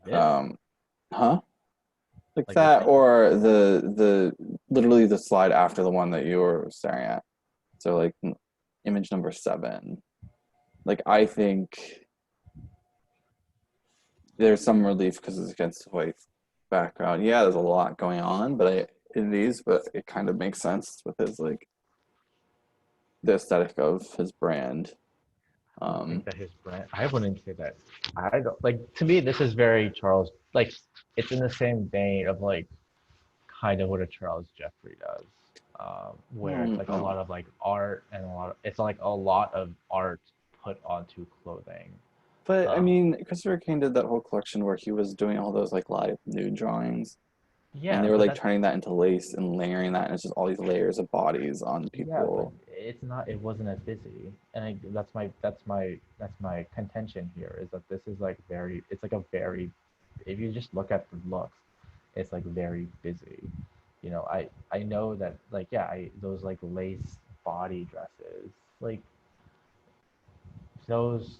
this, um, huh? Like like this that, one. or the literally the slide after the one that you were staring at. So like image number 7. Like I think there's some relief because it's against the white background. Yeah, there's a lot going on, in these, but it kind of makes sense with his like the aesthetic of his brand. I don't think Um, that his brand. I wouldn't say that. I don't like. To me, this is very Charles. Like, it's in the same vein of like kind of what a Charles Jeffrey does, where it's like a oh, lot of like art and it's like a lot of art put onto clothing. but I Um, mean, Christopher Kane did that whole collection where he was doing all those like live nude drawings, and yeah, they were but like that's turning that into lace and layering that, and it's just all these layers of bodies on yeah, but people. it's not. It wasn't as busy, and that's my contention here is that this is like very. It's like a very. If you just look at the looks, it's like very busy. I know that like yeah, I those like lace body dresses like those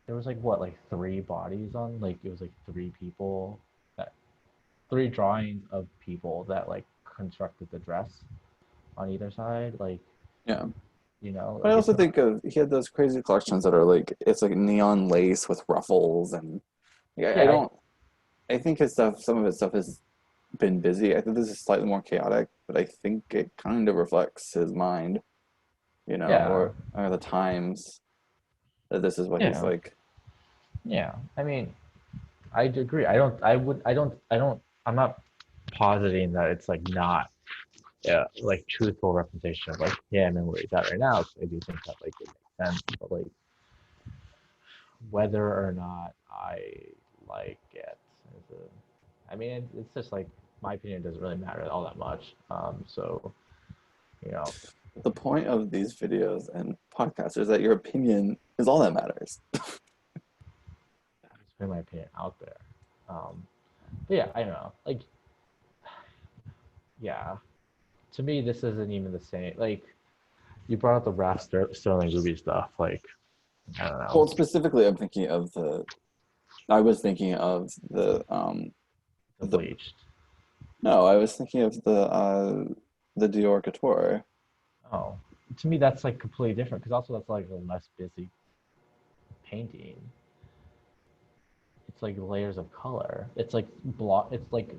there was like what like three bodies on like it was like three people that three drawings of people that like constructed the dress on either side like Yeah. But I like it's also not think of he had those crazy collections that are like it's like neon lace with ruffles and yeah, I yeah don't I think his stuff some of his stuff has been busy. I think this is slightly more chaotic, but I think it kind of reflects his mind, yeah or the times that this is what he's yeah like. yeah I mean I agree I'm not positing that it's like not like truthful representation of like him and where he's at right now. So I do think that like it makes sense, but like whether or not I like it, I mean, it's just like my opinion doesn't really matter all that much. So you know, The point of these videos and podcasts is that your opinion is all that matters. I'm just putting my opinion out there. Um, but yeah, I don't know. Like, yeah, to me, this isn't even the same. Like, you brought up the Sterling Ruby stuff. Like, I don't know, Well, specifically, I was thinking of the the bleached. no, I was thinking of the Dior Couture. Oh, to me, that's like completely different because also that's like a less busy painting. It's like layers of color. It's like block. It's like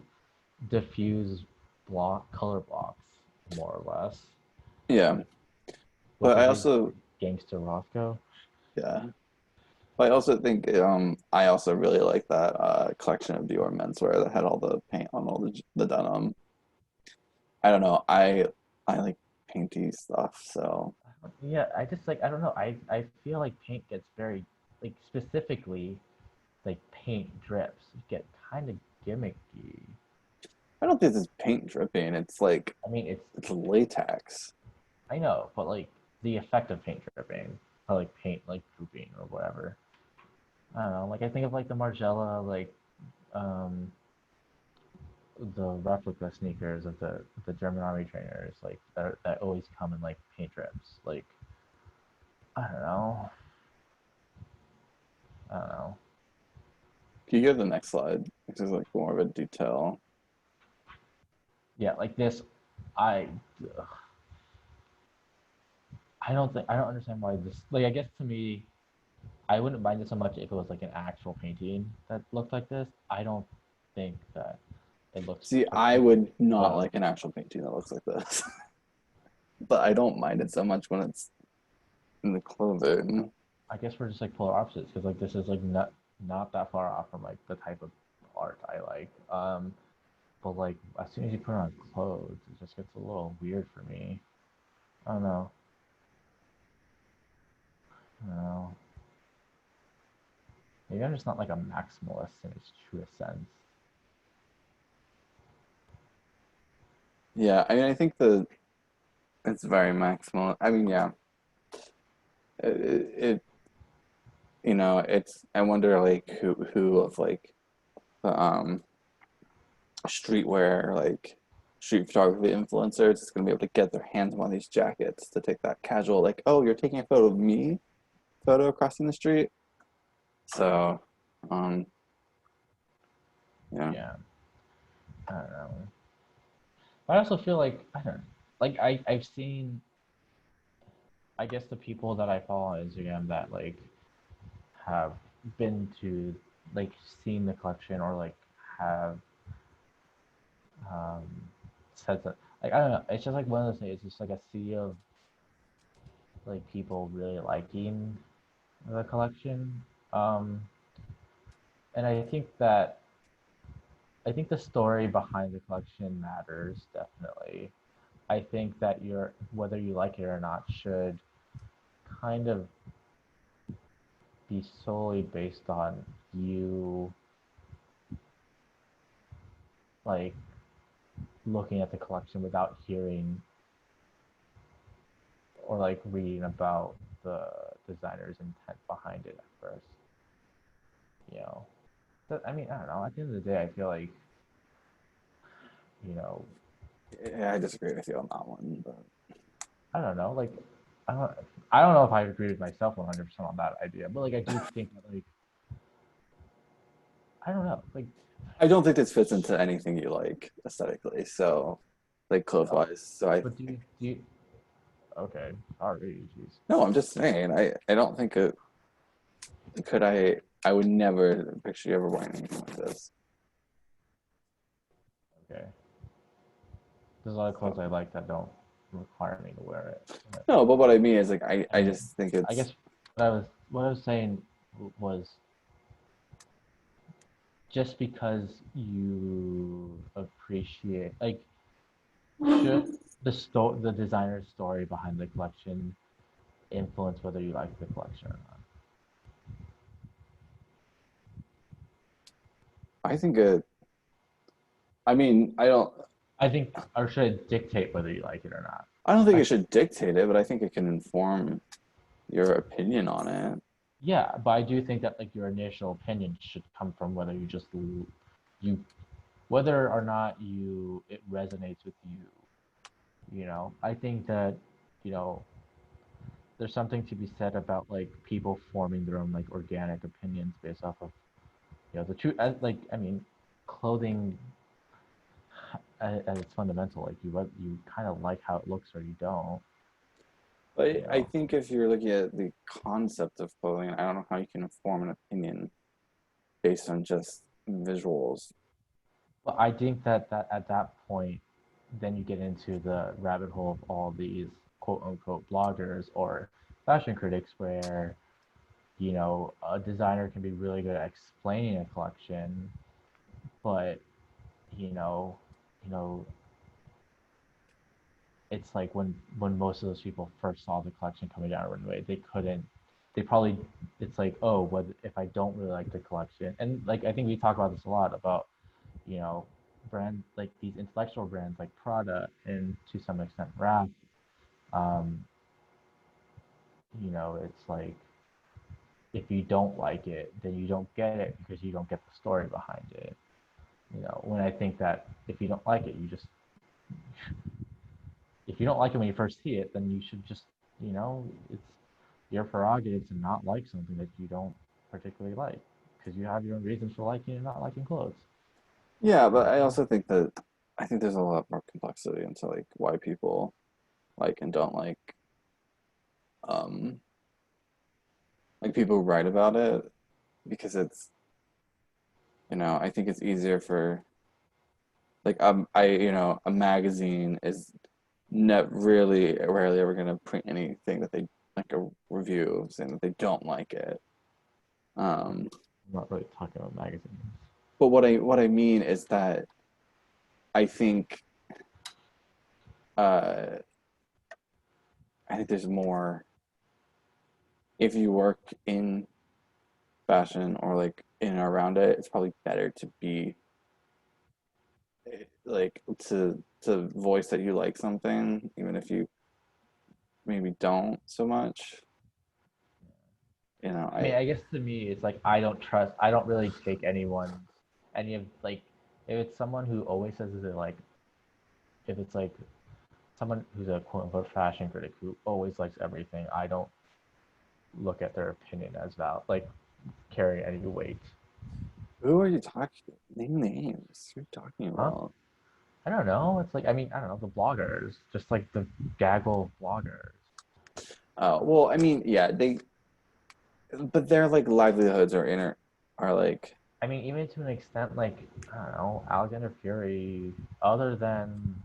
diffuse color blocks, more or less. Yeah, Which but I I think also Gangster Roscoe. yeah, but I also think I also really like that collection of Dior menswear that had all the paint on all the denim. I don't know. I like painty stuff, so Yeah, I just like I don't know. I feel like paint gets very like specifically like paint drips get kind of gimmicky. I don't think this is paint dripping. It's like I mean, it's latex. I know, but like the effect of paint dripping, or like paint like drooping or whatever. I don't know. Like I think of like the Margiela, like um, the replica sneakers of the German army trainers, like that always come in like paint drips. Like I don't know. I don't know. Can you go to the next slide? This is like more of a detail. Yeah, like this, I I don't understand why this. Like I guess to me, I wouldn't mind it so much if it was like an actual painting that looked like this. I don't think that it looks See, I perfect, would not but like an actual painting that looks like this, but I don't mind it so much when it's in the clothing. I guess we're just like polar opposites because like this is like not that far off from like the type of art I like. But like as soon as you put it on clothes, it just gets a little weird for me. I don't know. I don't know. Maybe I'm just not like a maximalist in its truest sense. Yeah, I mean, I think the it's very maximal. I mean, yeah, it it's. I wonder like who of like the streetwear like street photography influencers is gonna be able to get their hands on one of these jackets to take that casual like, oh, you're taking a photo of me photo crossing the street. So, um, yeah. Yeah, I don't know. But I also feel like I don't know. Like I've seen I guess the people that I follow on Instagram that like have been to like seen the collection or like have um said that like I don't know. It's just like one of those things. It's just like a sea of like people really liking the collection. Um, and I think the story behind the collection matters definitely. I think that you're whether you like it or not should kind of be solely based on you like looking at the collection without hearing or like reading about the designer's intent behind it at first. You know, but, I mean, I don't know. At the end of the day, I feel like you know, Yeah, I disagree with you on that one, but I don't know. Like, I don't, I don't know if I agree with myself 100% on that idea, but like, I do think that like, I don't know. Like, I don't think this fits into anything you like aesthetically. So, like clothes oh, wise. So I but do you, okay, sorry, jeez. no, I'm just saying. I don't think it could. I would never picture you ever wearing anything like this. Okay, there's a lot of So clothes I like that don't require me to wear it. But, no, but what I mean is like I and just think I it's guess what I was saying was just because you appreciate like should the designer's story behind the collection influence whether you like the collection or not. I think it I mean I think, or should it dictate whether you like it or not? I don't think it Like, should dictate it, but I think it can inform your opinion on it. yeah, but I do think that like your initial opinion should come from whether you whether or not you it resonates with you. You know, I think that you know there's something to be said about like people forming their own like organic opinions based off of the truth. Like I mean, clothing at its fundamental, like you kind of like how it looks or you don't. You But I know, think if you're looking at the concept of clothing, I don't know how you can form an opinion based on just visuals. but I think that at that point, then you get into the rabbit hole of all these quote unquote bloggers or fashion critics where a designer can be really good at explaining a collection, but you know you know it's like when most of those people first saw the collection coming down a runway, they probably it's like, oh, what if I don't really like the collection? And like I think we talk about this a lot about you know brands like these intellectual brands like Prada and to some extent Rap, um, it's like if you don't like it, then you don't get it because you don't get the story behind it. When I think that if you don't like it, if you don't like it when you first see it, then you should just, it's your prerogative to not like something that you don't particularly like because you have your own reasons for liking and not liking clothes. Yeah, You but I know? also think that I think there's a lot more complexity into like why people like and don't um like people write about it because it's I think it's easier for like a magazine is not really rarely ever gonna print anything that they like a review saying that they don't like it. Um I'm not really talking about magazines. but what I mean is that I think uh I think there's more if you work in fashion or like in and around it, it's probably better to be like to voice that you like something, even if you maybe don't so much. I mean, I I guess to me, it's like I don't really take any of like, if it's someone who always says that like, if it's like someone who's a quote unquote fashion critic who always likes everything, I don't look at their opinion as like carry any weight. who are you talking? Name names. Who are you talking Huh? about? I don't know. It's like, I mean, I don't know, the bloggers, just like the gaggle of bloggers. Well, I mean, yeah, but their like livelihoods are like, I mean, even to an extent, like, I don't know, Alexander Fury, other than,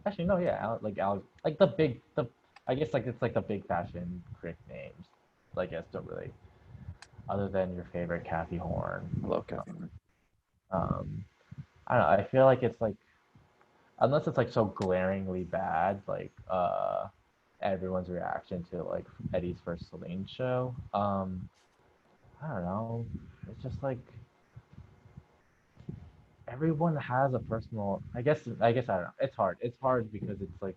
actually, no, yeah, like I guess like it's like the big fashion critic names. Like, I guess don't really, other than your favorite Kathy Horn. I love Kathy Wood. Um, I don't know. I feel like it's like, unless it's like so glaringly bad, like everyone's reaction to like Eddie's first Celine show. I don't know. It's just like everyone has a personal. I guess I don't know. It's hard. It's hard because it's like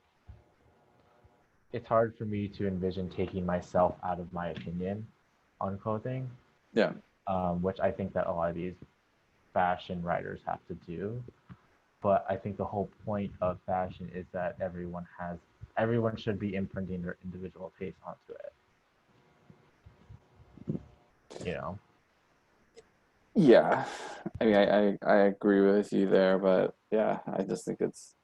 it's hard for me to envision taking myself out of my opinion on clothing, Yeah. which I think that a lot of these fashion writers have to do. But I think the whole point of fashion is that everyone should be imprinting their individual taste onto it. You know, Yeah. I mean, I agree with you there, but yeah, I just think it's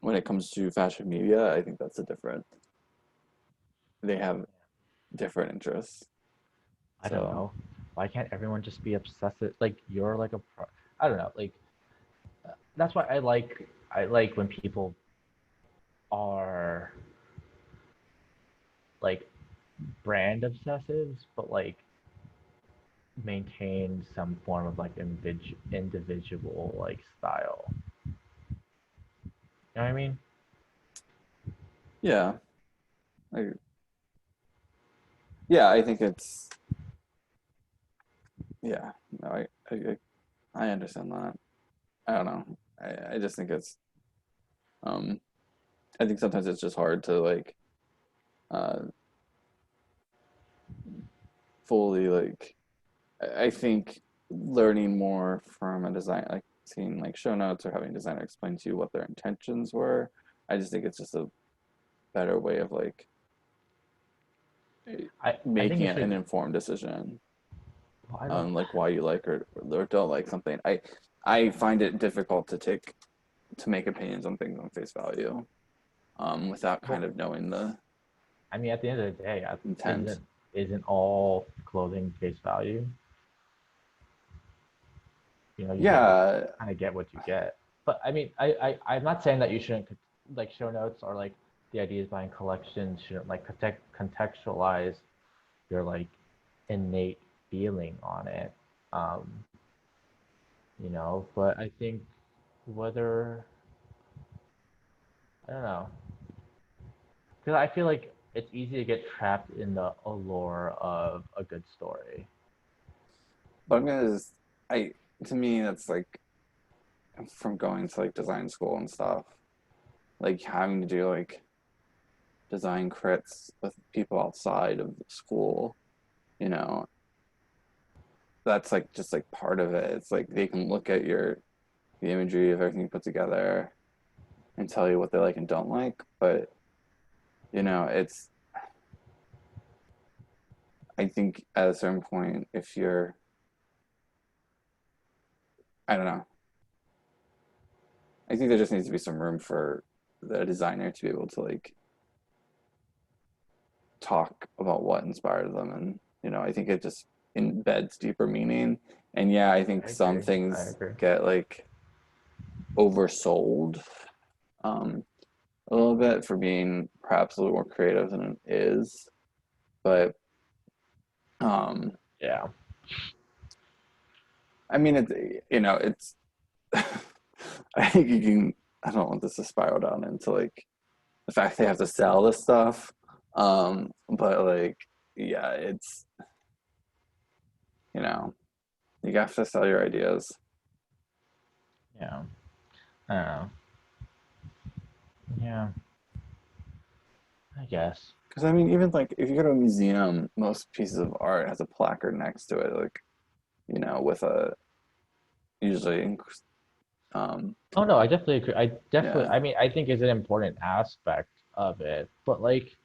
when it comes to fashion media, I think that's a different. They have different interests. I don't So know. Why can't everyone just be obsessive? Like you're like I don't know. Like that's why I like when people are like brand obsessives, but like maintain some form of like individual like style. You know what I mean? yeah, I, yeah, I think it's yeah. No, I understand that. I don't know. I just think it's um I think sometimes it's just hard to like uh fully like I think learning more from a design like seeing like show notes or having a designer explain to you what their intentions were. I just think it's just a better way of like I think making it an should. informed decision Well, I don't. on like why you like or don't like something. I find it difficult to make opinions on things on face value without kind Well, of knowing the I mean, at the end of the day, intent. isn't all clothing face value? You get what Yeah, kind of get what you get. But I mean, I'm not saying that you shouldn't like show notes or like the ideas behind collections shouldn't like contextualize your like innate feeling on it. Um, but I think whether I don't know, because I feel like it's easy to get trapped in the allure of a good story. but I'm gonna just I to me that's like from going to like design school and stuff, like having to do like design crits with people outside of the school, you know, that's like just like part of it. It's like they can look at your the imagery of everything you put together and tell you what they like and don't like, but it's I think at a certain point if you're I don't know. I think there just needs to be some room for the designer to be able to like talk about what inspired them and I think it just embeds deeper meaning. And yeah, I think I some agree. I things agree. get like oversold um a little bit for being perhaps a little more creative than it is. But um Yeah. I mean it's I think you can I don't want this to spiral down into like the fact they have to sell this stuff. But like yeah, it's you know, you have to sell your ideas. Yeah. I don't know. Yeah. I guess. Because I mean, even like if you go to a museum, most pieces of art has a placard next to it, like with a usually, um, Oh no, I definitely agree. I definitely. yeah, I mean, I think it's an important aspect of it, but like,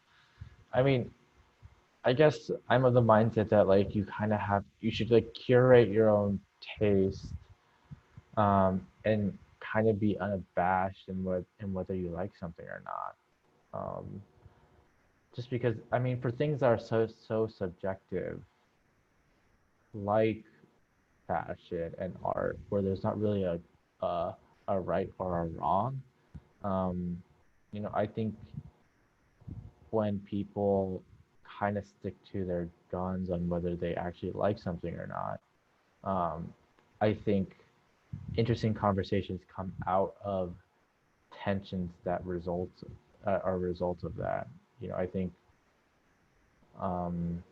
I mean, I guess I'm of the mindset that like you kind of have you should like curate your own taste, and kind of be unabashed in whether you like something or not. Just because I mean, for things that are so subjective, like fashion and art, where there's not really a, a right or a wrong. Um, I think when people kind of stick to their guns on whether they actually like something or not, I think interesting conversations come out of tensions that are results of that. I think um,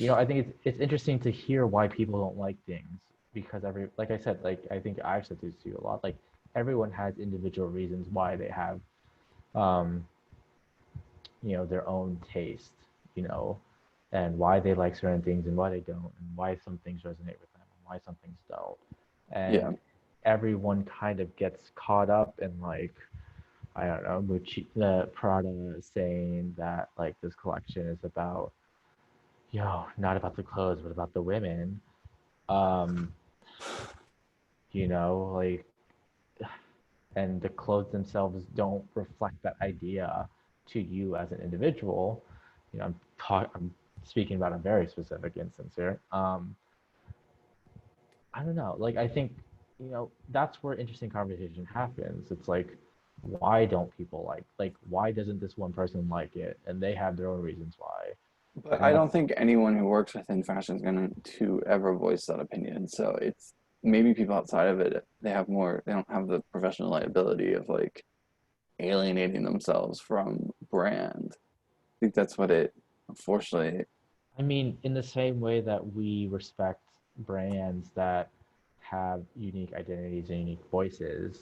I think it's interesting to hear why people don't like things because like I said, like I think I've said this to you a lot, like everyone has individual reasons why they have um, their own taste, you know, and why they like certain things and why they don't, and why some things resonate with them and why some things don't. And yeah, everyone kind of gets caught up in like I don't know, the Prada saying that like this collection is about not about the clothes but about the women. Um, like and the clothes themselves don't reflect that idea to you as an individual. I'm speaking about a very specific instance here. I don't know. Like I think that's where interesting conversation happens. It's like why don't people like why doesn't this one person like it and they have their own reasons why, but and I that's don't think anyone who works within fashion is going to ever voice that opinion. So it's maybe people outside of it, they don't have the professional liability of like alienating themselves from brand. I think that's what it, unfortunately, I mean, in the same way that we respect brands that have unique identities and unique voices,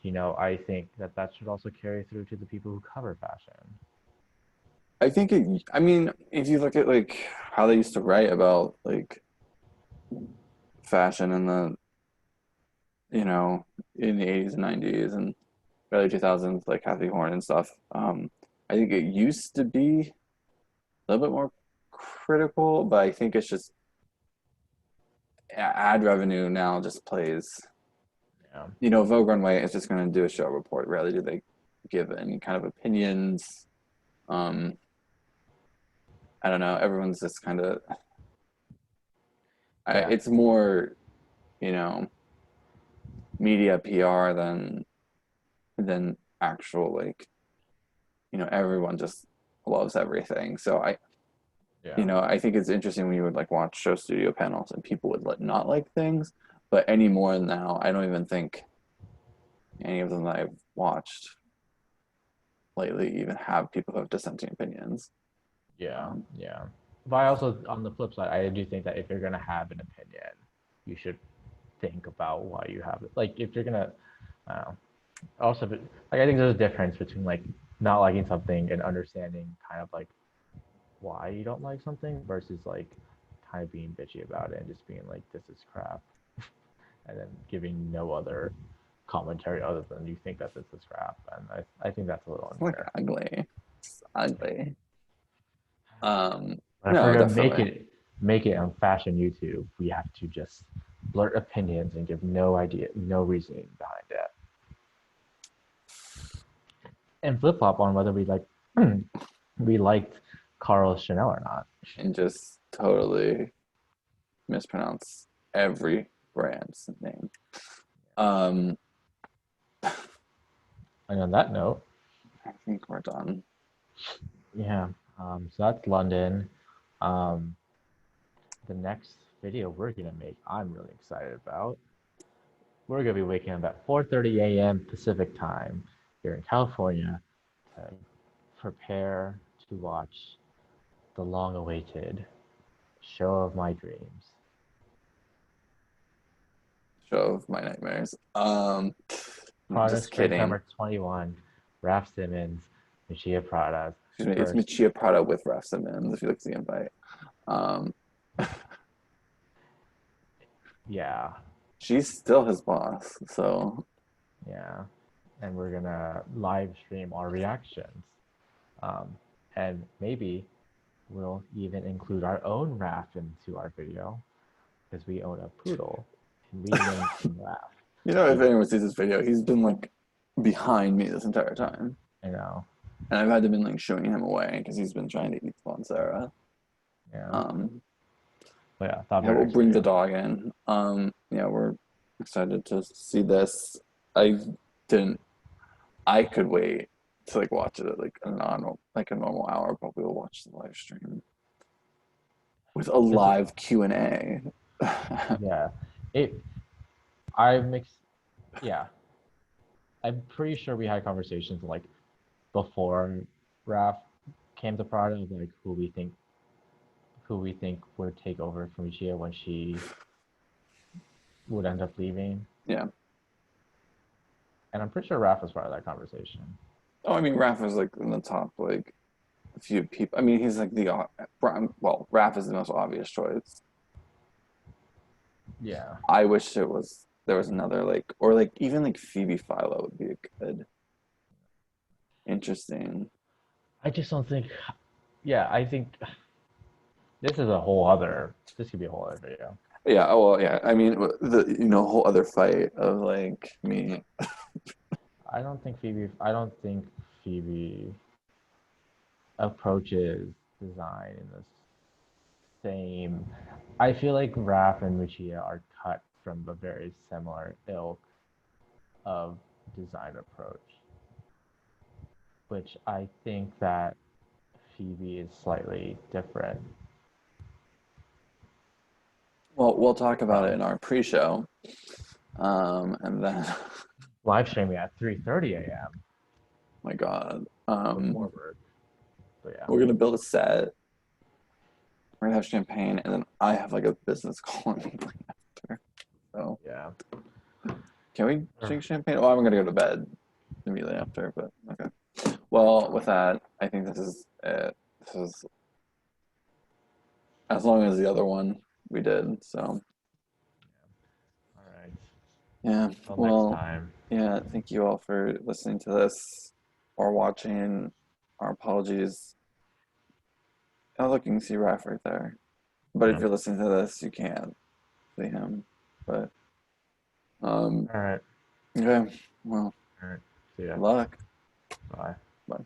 I think that that should also carry through to the people who cover fashion. I mean, if you look at like how they used to write about like fashion in you know, in the 80s and 90s and early 2000s, like Kathy Horn and stuff. I think it used to be a little bit more critical, but I think it's just ad revenue now just plays. Yeah. Vogue Runway is just going to do a show report. Rarely do they give any kind of opinions. Um, I don't know. Everyone's just kind of. Yeah. It's more, you know, media PR than actual like. Everyone just loves everything. So Yeah. I think it's interesting when you would like watch show studio panels and people would not like things, but anymore now, I don't even think any of them that I've watched lately even have people who have dissenting opinions. Yeah. Um, Yeah. But I also, on the flip side, I do think that if you're gonna have an opinion, you should think about why you have it. Like if you're gonna, I don't know. Also, like I think there's a difference between like not liking something and understanding kind of like why you don't like something versus like kind of being bitchy about it and just being like this is crap and then giving no other commentary other than you think that this is crap. And I think that's a little Like unfair. ugly. It's ugly. But if we're No, gonna make definitely. it on fashion YouTube, we have to just blurt opinions and give no idea, no reasoning behind it, and flip flop on whether we like we liked Carl Chanel or not. And just totally mispronounce every brand's name. Um, And on that note, I think we're done. yeah. So that's London. Um, the next video we're gonna make, I'm really excited about. We're gonna be waking up at 4:30 a.m. Pacific time here in California to prepare to watch the long-awaited show of my dreams. Show of my nightmares. Prada Just Spring kidding. Summer 21, Raf Simons, Michia Prada's Excuse me. It's first. Michia Prada with Raf Simons. If you look at the invite, um, Yeah, she's still his boss. So yeah. And we're gonna live stream our reactions. Um, and maybe we'll even include our own Raf into our video because we own a poodle and we named him Raf. if He, anyone sees this video, he's been like behind me this entire time, you know, and I've had to been like showing him away because he's been trying to eat Sponsera. yeah. Um, But yeah, thought yeah, better we'll next to bring the you. dog in. Yeah, we're excited to see this. I didn't. I could wait to like watch it at like a normal hour, but we'll watch the live stream with a This is, live Q&A. yeah. It. I mixed. Yeah, I'm pretty sure we had conversations like before Raf came to Prada of like who we think would take over from Chia when she would end up leaving. Yeah. And I'm pretty sure Raf was part of that conversation. Oh, I mean, Raph is like in the top like a few people. I mean, he's like well, Raph is the most obvious choice. Yeah. I wish there was another like or like even like Phoebe Philo would be a good interesting. I just don't think. Yeah, I think this is a whole other. This could be a whole other video. Yeah, oh well, yeah. I mean, the whole other fight of like me. I don't think Phoebe. I don't think Phoebe approaches design in the same. I feel like Raph and Lucia are cut from a very similar ilk of design approach, which I think that Phoebe is slightly different Well, we'll talk about it from. in our pre-show, and then, Live streaming at 3:30 a.m. my God, before work. But yeah. we're gonna build a set. We're gonna have champagne, and then I have like a business call after. So, Yeah. can we drink champagne? Well, I'm gonna go to bed immediately after, but okay. Well, with that, I think this is it. This is as long as the other one we did. So, All right. yeah. Until next Well, time. yeah. Thank you all for listening to this or watching. Our apologies. Oh, look, you can see Raph right there. But if Yeah. you're listening to this, you can't see him. But um, All right. okay. Well, All right. See ya. good luck. Bye. Bye.